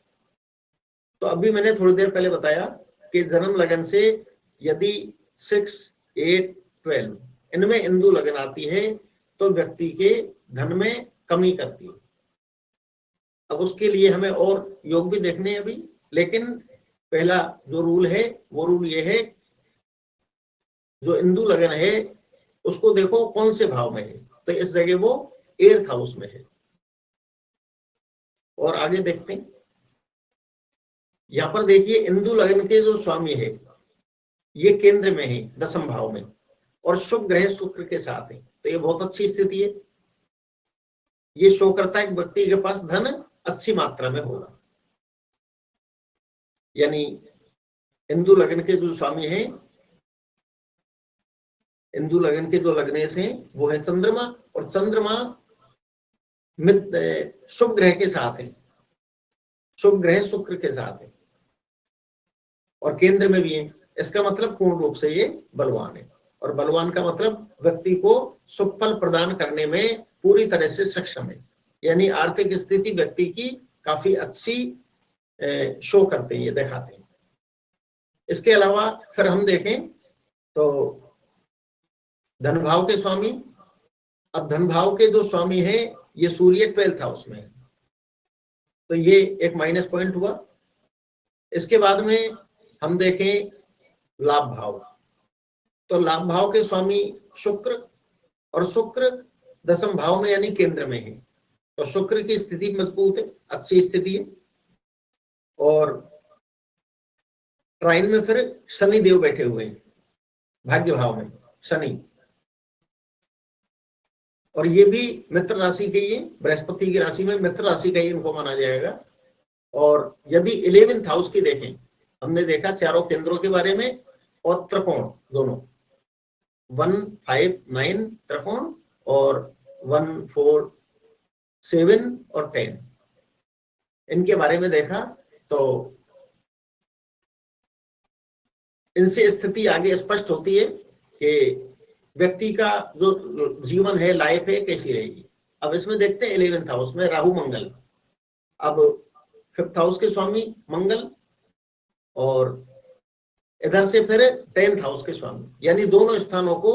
A: तो अभी मैंने थोड़ी देर पहले बताया कि जन्म लगन से यदि 6, 8, 12 इनमें इंदु लगन आती है तो व्यक्ति के धन में कमी करती है। अब उसके लिए हमें और योग भी देखने हैं अभी, लेकिन पहला जो रूल है वो रूल ये है, जो इंदु लगन है उसको देखो कौन से भाव में है। तो इस जगह वो 8th हाउस में है। और आगे देखते हैं, यहां पर देखिए इंदु लगन के जो स्वामी है ये केंद्र में है 10वें भाव में, और शुभ ग्रह शुक्र के साथ है, तो ये बहुत अच्छी स्थिति है। ये शो करता है कि व्यक्ति के पास धन अच्छी मात्रा में होगा। यानी हिंदू लग्न के जो स्वामी हैं, हिंदू लग्न के जो लग्नेश हैं वो है चंद्रमा, और चंद्रमा शुभ ग्रह के साथ है, शुभ ग्रह शुक्र के साथ है और केंद्र में भी है। इसका मतलब पूर्ण रूप से ये बलवान है, और बलवान का मतलब व्यक्ति को शुभ फल प्रदान करने में पूरी तरह से सक्षम है। यानी आर्थिक स्थिति व्यक्ति की काफी अच्छी शो करते हैं, ये दिखाते हैं। इसके अलावा फिर हम देखें तो धन भाव के स्वामी, अब धन भाव के जो स्वामी है ये सूर्य 12th हाउस में है, तो ये एक माइनस पॉइंट हुआ। इसके बाद में हम देखें लाभ भाव, तो लाभ भाव के स्वामी शुक्र, और शुक्र दशम भाव में यानी केंद्र में है, तो शुक्र की स्थिति मजबूत है, अच्छी स्थिति है। और ट्राइन में फिर शनि देव बैठे हुए हैं, भाग्य भाव में शनि, और ये भी मित्र राशि के ही, बृहस्पति की राशि में मित्र राशि का ही इनको माना जाएगा। और यदि 11th हाउस की देखें, हमने देखा चारों केंद्रों के बारे में और त्रिकोण दोनों 1, 5, 9 त्रिकोण और 1, 4, 7 और 10 इनके बारे में देखा, तो इनसे स्थिति आगे स्पष्ट होती है कि व्यक्ति का जो जीवन है, लाइफ है, कैसी रहेगी। अब इसमें देखते हैं 11th हाउस में राहु मंगल, अब 5th हाउस के स्वामी मंगल, और इधर से फिर 10th हाउस के स्वामी, यानी दोनों स्थानों को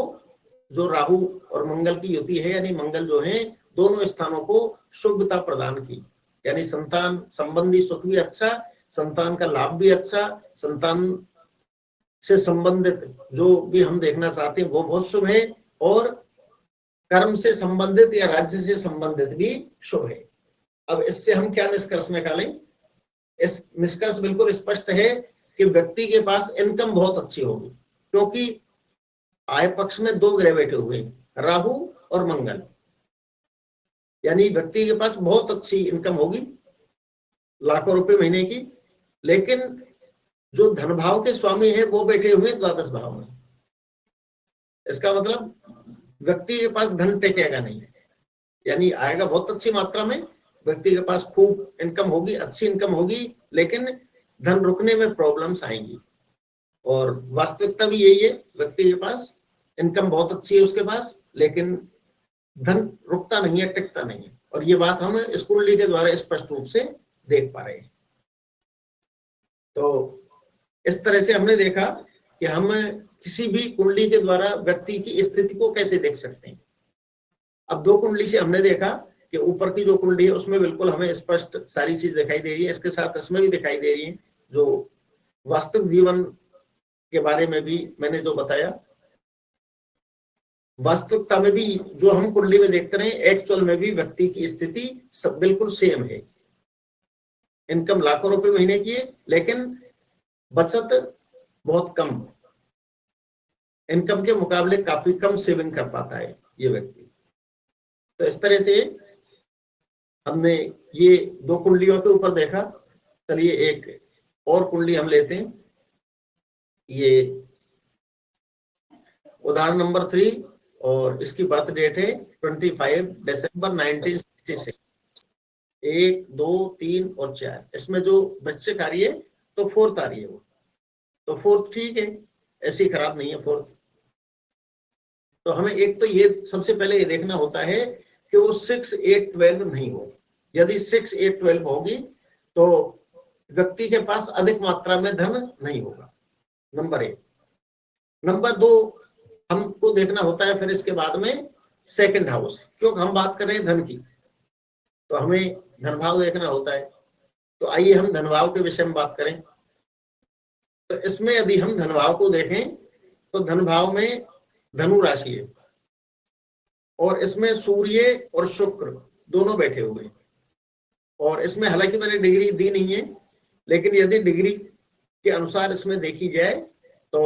A: जो राहु और मंगल की युति है, यानी मंगल जो है दोनों स्थानों को शुभता प्रदान की, यानी संतान संबंधी सुख भी अच्छा, संतान का लाभ भी अच्छा, संतान से संबंधित जो भी हम देखना चाहते हैं वो बहुत शुभ है, और कर्म से संबंधित या राज्य से संबंधित भी शुभ है। अब इससे हम क्या निष्कर्ष निकालें? इस निष्कर्ष बिल्कुल स्पष्ट है कि व्यक्ति के पास इनकम बहुत अच्छी होगी, क्योंकि आय पक्ष में 2 ग्रह बैठे हुए हैं, राहु और मंगल, यानी व्यक्ति के पास बहुत अच्छी इनकम होगी, लाखों रुपए महीने की। लेकिन जो धन भाव के स्वामी है वो बैठे हुए 12th भाव में, इसका मतलब व्यक्ति के पास धन टेकेगा नहीं, यानी आएगा बहुत अच्छी मात्रा में, व्यक्ति के पास खूब इनकम होगी, अच्छी इनकम होगी, लेकिन धन रुकने में प्रॉब्लम्स आएंगी। और वास्तविकता भी यही है, व्यक्ति के पास इनकम बहुत अच्छी है उसके पास, लेकिन धन रुकता नहीं है, टिकता नहीं है, और ये बात हम इस कुंडली के द्वारा स्पष्ट रूप से देख पा रहे हैं। तो इस तरह से हमने देखा कि हम किसी भी कुंडली के द्वारा व्यक्ति की स्थिति को कैसे देख सकते हैं। अब 2 कुंडली से हमने देखा कि ऊपर की जो कुंडली है उसमें बिल्कुल हमें स्पष्ट सारी चीज दिखाई दे रही है, इसके साथ इसमें भी दिखाई दे रही है, जो वास्तविक जीवन के बारे में भी मैंने जो बताया, वास्तविकता में भी जो हम कुंडली में देखते रहे, एक्चुअल में भी व्यक्ति की स्थिति सब बिल्कुल सेम है। इनकम लाखों रुपए महीने की है, लेकिन बचत बहुत कम, इनकम के मुकाबले काफी कम सेविंग कर पाता है ये व्यक्ति। तो इस तरह से हमने ये 2 कुंडलियों के ऊपर देखा। चलिए एक और कुंडली हम लेते हैं, ये उदाहरण नंबर 3, और इसकी बर्थ डेट है 25 दिसंबर 1966। 1, 2, 3 और 4, इसमें जो वृश्चिक आ रही है तो 4th आ रही है, वो तो 4th ठीक है, ऐसी खराब नहीं है 4th। तो हमें एक तो ये सबसे पहले ये देखना होता है कि वो 6, 8, 12 नहीं हो। यदि 6, 8, 12 होगी तो व्यक्ति के पास अधिक मात्रा में धन नहीं होगा, नंबर 1। नंबर 2 हमको देखना होता है फिर इसके बाद में 2nd हाउस, क्योंकि हम बात कर रहे हैं धन की, तो हमें धन भाव देखना होता है। तो आइए हम धन भाव के विषय में बात करें। तो इसमें यदि हम धन भाव को देखें तो धन भाव में धनु राशि है, और इसमें सूर्य और शुक्र दोनों बैठे हुए हैं, और इसमें हालांकि मैंने डिग्री दी नहीं है, लेकिन यदि डिग्री के अनुसार इसमें देखी जाए तो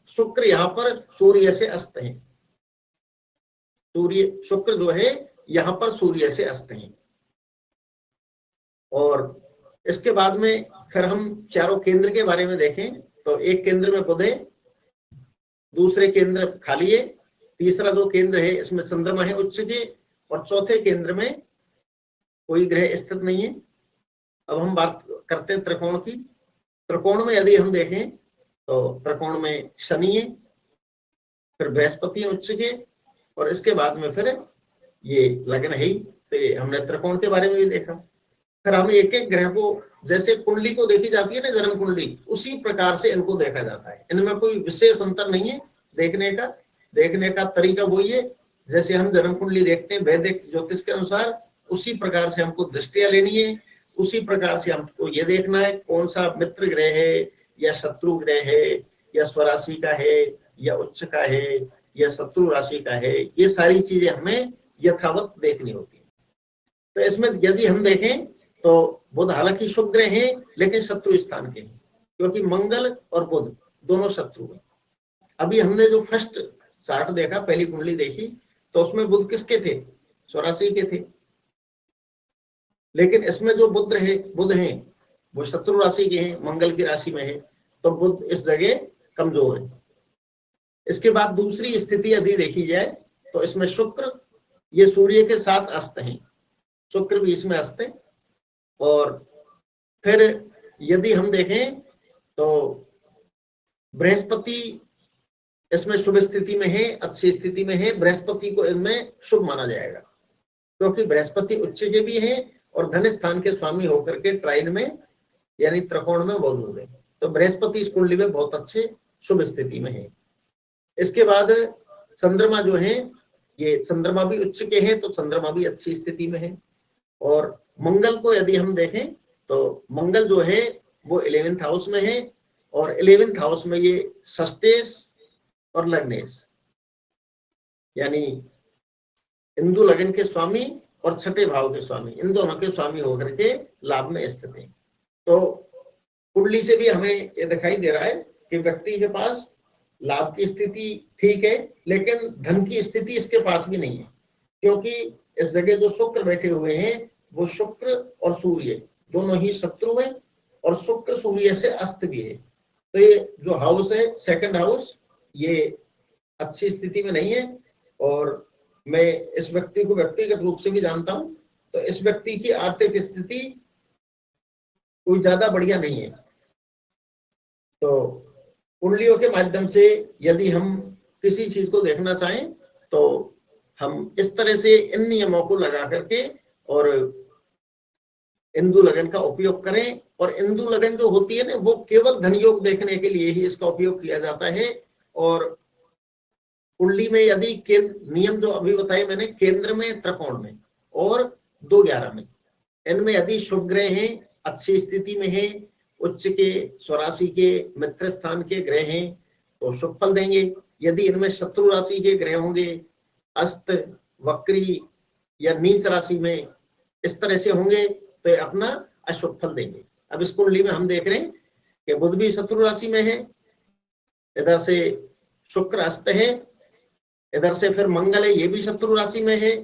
A: शुक्र यहाँ पर सूर्य से अस्त है, सूर्य शुक्र जो है यहाँ पर सूर्य से अस्त है। और इसके बाद में फिर हम चारों केंद्र के बारे में देखें तो एक केंद्र में बुध है, दूसरे केंद्र खाली है, तीसरा जो केंद्र है इसमें चंद्रमा है उच्च के, और चौथे केंद्र में कोई ग्रह स्थित नहीं है। अब हम बात करते हैं त्रिकोण की। त्रिकोण में यदि हम देखें तो त्रिकोण में शनि है, फिर बृहस्पति है उच्च के, और इसके बाद में फिर ये लग्न है ही। तो हमने त्रिकोण के बारे में भी देखा। फिर हम एक एक ग्रह को, जैसे कुंडली को देखी जाती है ना जन्म कुंडली, उसी प्रकार से इनको देखा जाता है। इनमें कोई विशेष अंतर नहीं है। देखने का तरीका वही है जैसे हम जन्म कुंडली देखते हैं वैदिक ज्योतिष के अनुसार, उसी प्रकार से हमको दृष्टियां लेनी है। उसी प्रकार से हमको ये देखना है कौन सा मित्र ग्रह है या शत्रु ग्रह है या स्वराशि का है या उच्च का है या शत्रु राशि का है। ये सारी चीजें हमें यथावत देखनी होती है। तो इसमें यदि हम देखें तो बुध हालांकि शुभ ग्रह हैं लेकिन शत्रु स्थान के हैं, क्योंकि मंगल और बुध दोनों शत्रु हैं। अभी हमने जो फर्स्ट चार्ट देखा, पहली कुंडली देखी, तो उसमें बुध किसके थे? स्वराशि के थे। लेकिन इसमें जो बुध हैं वो शत्रु राशि के हैं, मंगल की राशि में है, तो बुध इस जगह कमजोर है। इसके बाद दूसरी स्थिति यदि देखी जाए तो इसमें शुक्र, ये सूर्य के साथ अस्त हैं, शुक्र भी इसमें अस्त है। और फिर यदि हम देखें तो बृहस्पति इसमें शुभ स्थिति में है, अच्छी स्थिति में है। बृहस्पति को इनमें शुभ माना जाएगा क्योंकि बृहस्पति उच्च के भी है और धन स्थान के स्वामी होकर के ट्राइन में यानी त्रिकोण में मौजूद है। तो बृहस्पति इस कुंडली में बहुत अच्छे शुभ स्थिति में है। इसके बाद चंद्रमा जो है, ये चंद्रमा भी उच्च के हैं, तो चंद्रमा भी अच्छी स्थिति में है। और मंगल को यदि हम देखें तो मंगल जो है वो 11th हाउस में है, और 11th हाउस में ये षष्टेश और लग्नेश यानी इंदु लगन के स्वामी और छठे भाव के स्वामी, इन दोनों के स्वामी होकर के लाभ में स्थित है। तो कुंडली से भी हमें ये दिखाई दे रहा है कि व्यक्ति के पास लाभ की स्थिति ठीक है, लेकिन धन की स्थिति इसके पास भी नहीं है, क्योंकि इस जगह जो शुक्र बैठे हुए हैं वो शुक्र और सूर्य दोनों ही शत्रु है, और शुक्र सूर्य से अस्त भी है। तो ये जो हाउस है सेकंड हाउस, ये अच्छी स्थिति में नहीं है। और मैं इस व्यक्ति को व्यक्तिगत रूप से भी जानता हूं, तो इस व्यक्ति की आर्थिक स्थिति कोई ज्यादा बढ़िया नहीं है। तो कुंडलियों के माध्यम से यदि हम किसी चीज को देखना चाहें तो हम इस तरह से इन नियमों को लगा करके और इंदु लगन का उपयोग करें। और इंदु लगन जो होती है ना, वो केवल धन योग देखने के लिए ही इसका उपयोग किया जाता है। और कुंडली में यदि नियम जो अभी बताए मैंने, केंद्र में, त्रिकोण में और 2-11 में, इनमें यदि शुभ ग्रह हैं, अच्छी स्थिति में है, उच्च के, स्वराशि के, मित्र स्थान के ग्रह हैं तो शुभ फल देंगे। यदि इनमें शत्रु राशि के ग्रह होंगे, अस्त, वक्री या नीच राशि में इस तरह से होंगे तो ये अपना अशुभ फल देंगे। अब इस कुंडली में हम देख रहे हैं कि बुध भी शत्रु राशि में है, इधर से शुक्र अस्त है, इधर से फिर मंगल है, ये भी शत्रु राशि में है।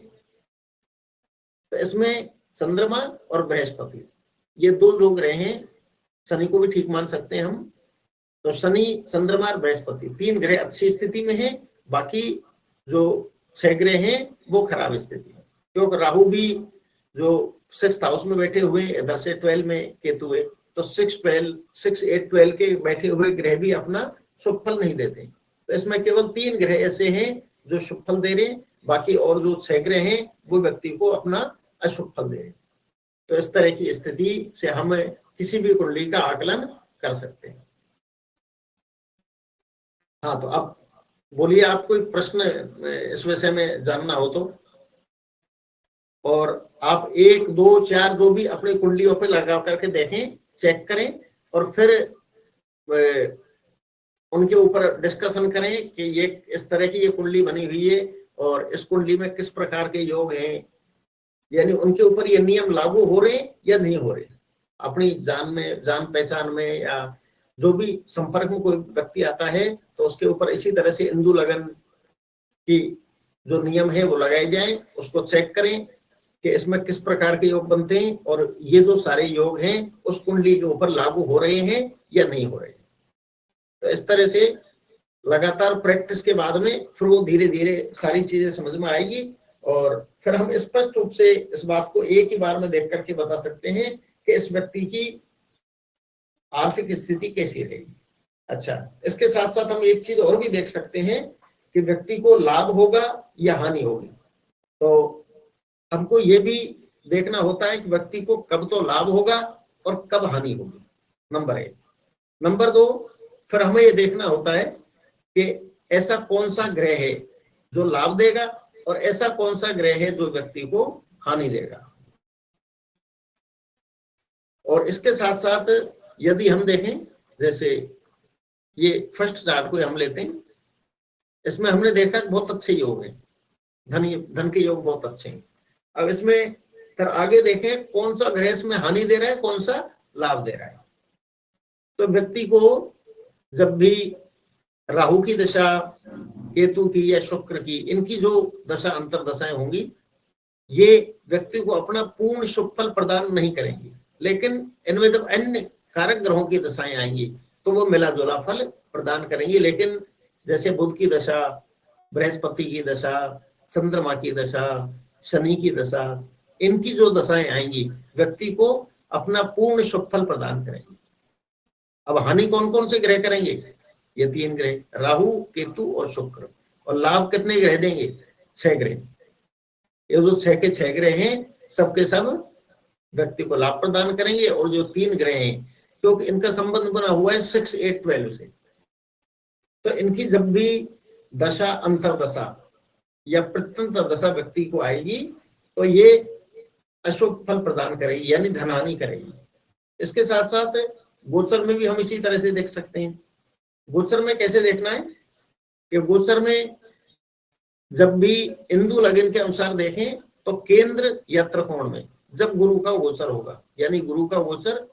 A: तो इसमें चंद्रमा और बृहस्पति, ये दो जो ग्रह हैं, शनि को भी ठीक मान सकते हैं हम। तो शनि, चंद्रमा और बृहस्पति 3 ग्रह अच्छी स्थिति में है, बाकी जो 6 ग्रह हैं वो खराब स्थिति में। क्योंकि राहु भी जो 6th हाउस में बैठे हुए, इधर से 12 में केतु है, तो 6, 8, 12 के बैठे हुए ग्रह भी अपना शुभ फल नहीं देते। तो इसमें केवल 3 ग्रह ऐसे हैं जो शुभ फल दे रहे हैं, बाकी और जो 6 ग्रह हैं वो व्यक्ति को अपना अशुभ फल दे रहे हैं। तो इस तरह की स्थिति से हम किसी भी कुंडली का आकलन कर सकते हैं। हाँ, तो अब बोलिए, आप कोई प्रश्न इस विषय में जानना हो तो। और आप 1, 2, 4 जो भी अपनी कुंडलियों पे लगा करके देखें, चेक करें, और फिर उनके ऊपर डिस्कशन करें कि ये इस तरह की ये कुंडली बनी हुई है और इस कुंडली में किस प्रकार के योग हैं, यानी उनके ऊपर ये नियम लागू हो रहे हैं या नहीं हो रहे, अपनी जान पहचान में या जो भी संपर्क में कोई व्यक्ति आता है तो उसके ऊपर इसी तरह से इंदु लगन की जो नियम है वो लगाए जाएं, उसको चेक करें कि इसमें किस प्रकार के योग बनते हैं और ये जो सारे योग हैं उस कुंडली के ऊपर लागू हो रहे हैं या नहीं हो रहे हैं। तो इस तरह से लगातार प्रैक्टिस के बाद में फिर वो धीरे धीरे सारी चीजें समझ में आएगी और फिर हम स्पष्ट रूप से इस बात को एक ही बार में देख करके बता सकते हैं कि इस व्यक्ति की आर्थिक स्थिति कैसी रहेगी। अच्छा, इसके साथ साथ हम एक चीज और भी देख सकते हैं कि व्यक्ति को लाभ होगा या हानि होगी। तो हमको ये भी देखना होता है कि व्यक्ति को कब तो लाभ होगा और कब हानि होगी, नंबर 1। नंबर 2, फिर हमें ये देखना होता है कि ऐसा कौन सा ग्रह है जो लाभ देगा और ऐसा कौन सा ग्रह है जो व्यक्ति को हानि देगा। और इसके साथ साथ यदि हम देखें, जैसे ये फर्स्ट चार्ट को हम लेते हैं, इसमें हमने देखा बहुत अच्छे योग है, धन के योग बहुत अच्छे हैं। अब इसमें फिर आगे देखें कौन सा ग्रह इसमें हानि दे रहा है, कौन सा लाभ दे रहा है। तो व्यक्ति को जब भी राहु की दशा, केतु की या शुक्र की, इनकी जो दशा अंतर दशाएं होंगी, ये व्यक्ति को अपना पूर्ण शुभ फल प्रदान नहीं करेंगी, लेकिन इनमें जब अन्य कारक ग्रहों की दशाएं आएंगी तो वो मिला जुला फल प्रदान करेंगी। लेकिन जैसे बुध की दशा, बृहस्पति की दशा, चंद्रमा की दशा, शनि की दशा, इनकी जो दशाएं आएंगी व्यक्ति को अपना पूर्ण शुभ फल प्रदान करेंगी। अब हानि कौन कौन से ग्रह करेंगे? ये 3 ग्रह, राहु, केतु और शुक्र। और लाभ कितने ग्रह देंगे? 6 ग्रह। ये जो 6 के 6 ग्रह हैं सबके सब व्यक्ति को लाभ प्रदान करेंगे। और जो 3 ग्रह हैं, क्योंकि इनका संबंध बना हुआ है 6, 8, 12 से, तो इनकी जब भी दशा अंतरदशा या प्रत्यंतर दशा व्यक्ति को आएगी तो ये अशुभ फल प्रदान करेगी, यानी धनहानि करेगी। इसके साथ साथ गोचर में भी हम इसी तरह से देख सकते हैं। गोचर में कैसे देखना है कि गोचर में जब भी इंदु लगन के अनुसार देखें तो केंद्र या त्रिकोण में जब गुरु का गोचर होगा, यानी गुरु का गोचर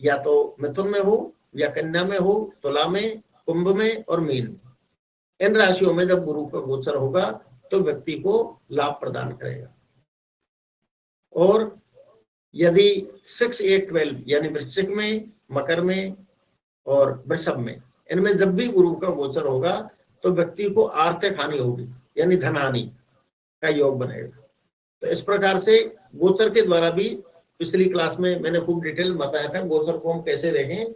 A: या तो मिथुन में हो या कन्या में हो, तुला में, कुंभ में और मीन में, इन राशियों में जब गुरु का गोचर होगा तो व्यक्ति को लाभ प्रदान करेगा। और यदि 6, 8, 12 यानी वृश्चिक में, मकर में और वृषभ में, इनमें जब भी गुरु का गोचर होगा तो व्यक्ति को आर्थिक हानि होगी, यानी धन हानि का योग बनेगा। तो इस प्रकार से गोचर के द्वारा भी पिछली क्लास में मैंने खूब डिटेल में बताया था गोचर को हम कैसे देखें,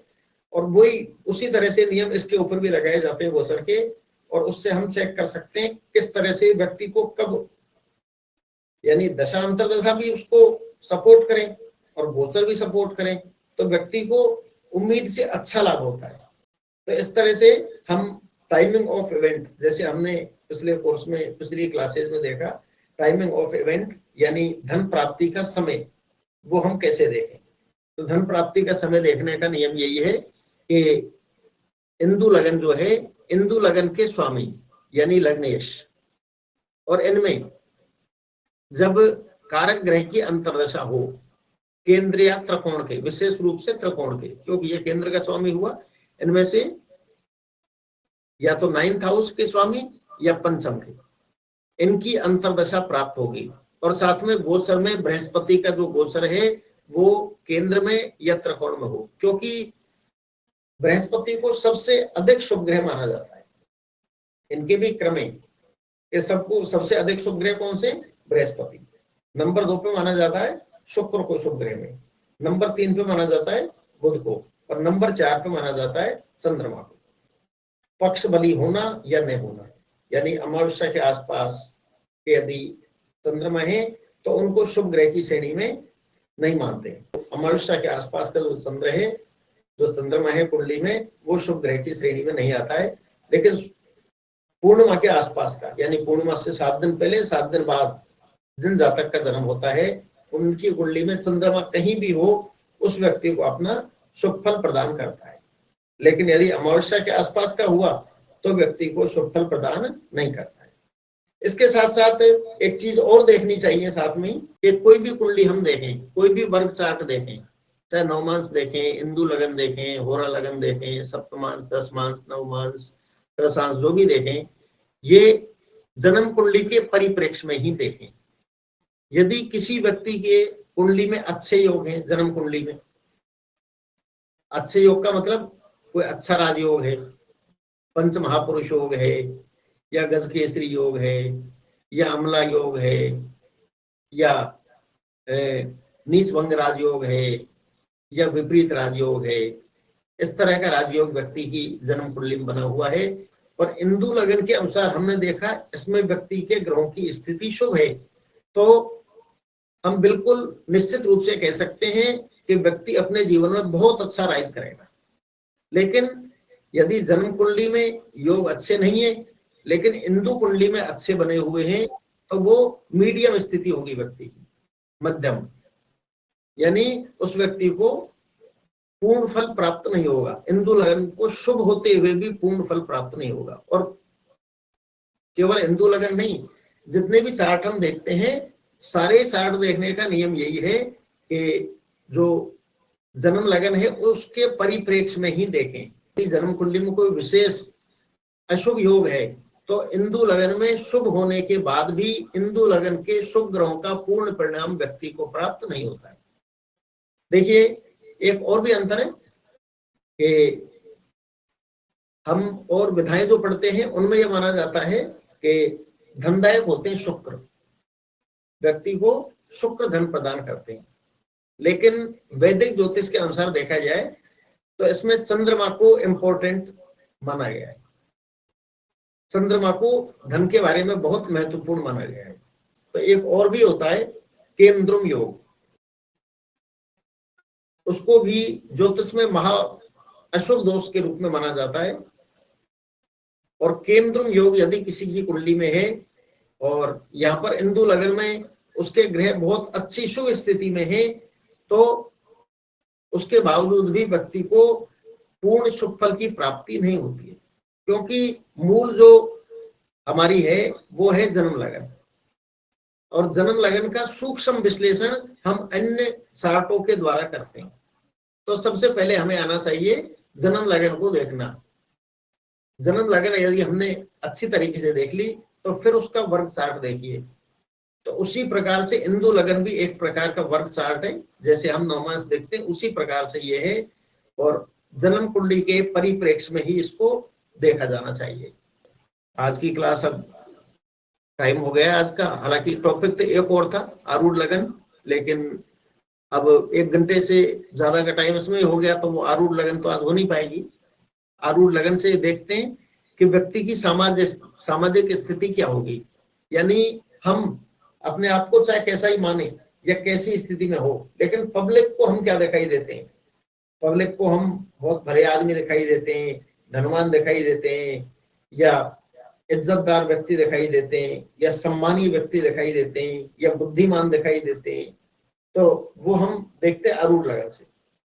A: और वही उसी तरह से नियम इसके ऊपर भी लगाए जाते हैं गोचर के, और उससे हम चेक कर सकते हैं किस तरह से व्यक्ति को कब, यानी दशांतर दशा भी उसको सपोर्ट करें और गोचर भी सपोर्ट करें तो व्यक्ति को उम्मीद से अच्छा लाभ होता है। तो इस तरह से हम टाइमिंग ऑफ इवेंट, जैसे हमने पिछले कोर्स में, पिछली क्लासेस में देखा, टाइमिंग ऑफ इवेंट यानी धन प्राप्ति का समय, वो हम कैसे देखें। तो धन प्राप्ति का समय देखने का नियम यही है कि इंदु लगन जो है, इंदु लगन के स्वामी यानी लग्नेश, और इनमें जब कारक ग्रह की अंतर्दशा हो, केंद्र या त्रिकोण के, विशेष रूप से त्रिकोण के, क्योंकि ये केंद्र का स्वामी हुआ, इनमें से या तो 9th हाउस के स्वामी या पंचम के, इनकी अंतर्दशा प्राप्त होगी। और साथ में गोचर में बृहस्पति का जो गोचर है वो केंद्र में या त्रिकोण में हो, क्योंकि बृहस्पति को सबसे अधिक शुभ ग्रह माना जाता है। इनके भी क्रम है कि सबको सबसे अधिक शुभ ग्रह कौन से? बृहस्पति। नंबर 2 पे माना जाता है शुक्र को शुभ ग्रह में, नंबर 3 पे माना जाता है बुध को, और नंबर 4 पे माना जाता है चंद्रमा को। पक्ष बली होना या नहीं होना, यानी अमावस्या के आसपास के यदि चंद्रमा है तो उनको शुभ ग्रह की श्रेणी में नहीं मानते। अमावस्या के आसपास का जो चंद्र है, जो चंद्रमा है कुंडली में, वो शुभ ग्रह की श्रेणी में नहीं आता है। लेकिन पूर्णिमा के आसपास का, यानी पूर्णिमा से 7 दिन पहले, 7 दिन बाद जिन जातक का जन्म होता है, उनकी कुंडली में चंद्रमा कहीं भी हो, उस व्यक्ति को अपना शुभ फल प्रदान करता है। लेकिन यदि अमावस्या के आसपास का हुआ तो व्यक्ति को शुभ फल प्रदान नहीं करता है। इसके साथ साथ एक चीज और देखनी चाहिए साथ में कि कोई भी कुंडली हम देखें, कोई भी वर्ग चार्ट देखें, चाहे नवमांश देखें, इंदु लगन देखें, होरा लगन देखें, सप्तमांश, दसमांश, नवमांश, त्रसांश, जो भी देखें, ये जन्म कुंडली के परिप्रेक्ष्य में ही देखें। यदि किसी व्यक्ति के कुंडली में अच्छे योग हैं, जन्म कुंडली में अच्छे योग का मतलब कोई अच्छा राजयोग है, पंच महापुरुष योग है, या गजकेसरी योग है, या अमला योग है, या नीच भंग राजयोग है, या विपरीत राजयोग है, इस तरह का राजयोग व्यक्ति की जन्म कुंडली में बना हुआ है। और इंदु लगन के अनुसार हमने देखा इसमें व्यक्ति के ग्रहों की स्थिति शुभ है, तो हम बिल्कुल निश्चित रूप से कह सकते हैं कि व्यक्ति अपने जीवन में बहुत अच्छा राइज करेगा। लेकिन यदि जन्म कुंडली में योग अच्छे नहीं है लेकिन इंदु कुंडली में अच्छे बने हुए हैं, तो वो मीडियम स्थिति होगी व्यक्ति की, मध्यम, यानी उस व्यक्ति को पूर्ण फल प्राप्त नहीं होगा। इंदु लगन को शुभ होते हुए भी पूर्ण फल प्राप्त नहीं होगा। और केवल इंदु लगन नहीं, जितने भी चार्ट हम देखते हैं, सारे चार्ट देखने का नियम यही है कि जो जन्म लगन है उसके परिप्रेक्ष्य में ही देखें। यदि जन्म कुंडली में कोई विशेष अशुभ योग है तो इंदु लगन में शुभ होने के बाद भी इंदु लगन के शुभ ग्रहों का पूर्ण परिणाम व्यक्ति को प्राप्त नहीं होता है। देखिए, एक और भी अंतर है कि हम और विधाएं जो पढ़ते हैं उनमें यह माना जाता है कि धनदायक होते हैं शुक्र, व्यक्ति को शुक्र धन प्रदान करते हैं। लेकिन वैदिक ज्योतिष के अनुसार देखा जाए तो इसमें चंद्रमा को इंपॉर्टेंट माना गया है। चंद्रमा को धन के बारे में बहुत महत्वपूर्ण माना गया है। तो एक और भी होता है केमद्रुम योग, उसको भी ज्योतिष में महा अशुभ दोष के रूप में माना जाता है। और केमद्रुम योग यदि किसी की कुंडली में है और यहाँ पर इंदु लगन में उसके ग्रह बहुत अच्छी शुभ स्थिति में है, तो उसके बावजूद भी व्यक्ति को पूर्ण शुभ फल की प्राप्ति नहीं होती है, क्योंकि मूल जो हमारी है वो है जन्म लगन। और जन्म लगन का सूक्ष्म विश्लेषण हम अन्य चार्टों के द्वारा करते हैं। तो सबसे पहले हमें आना चाहिए जन्म लगन को देखना। जन्म लगन यदि हमने अच्छी तरीके से देख ली तो फिर उसका वर्ग चार्ट देखिए। तो उसी प्रकार से इंदु लगन भी एक प्रकार का वर्ग चार्ट है, जैसे हम नवमांश देखते हैं उसी प्रकार से ये है। और जन्म कुंडली के परिप्रेक्ष्य में ही इसको देखा जाना चाहिए। आज की क्लास, अब टाइम हो गया आज का, हालांकि टॉपिक तो एक और था आरूढ़ लगन, लेकिन अब 1 घंटे से ज्यादा का टाइम इसमें हो गया, तो वो आरूढ़ लगन तो आज हो नहीं पाएगी। आरूढ़ लगन से देखते हैं कि व्यक्ति की सामाजिक स्थिति क्या होगी, यानी हम अपने आप को चाहे कैसा ही माने या कैसी स्थिति में हो, लेकिन पब्लिक को हम क्या दिखाई देते हैं। पब्लिक को हम बहुत भले आदमी दिखाई देते हैं, धनवान दिखाई देते हैं, या इज्जतदार व्यक्ति दिखाई देते हैं, या सम्मानीय व्यक्ति दिखाई देते हैं, या बुद्धिमान दिखाई देते हैं। तो वो हम देखते हैं आरूढ़ लगन से।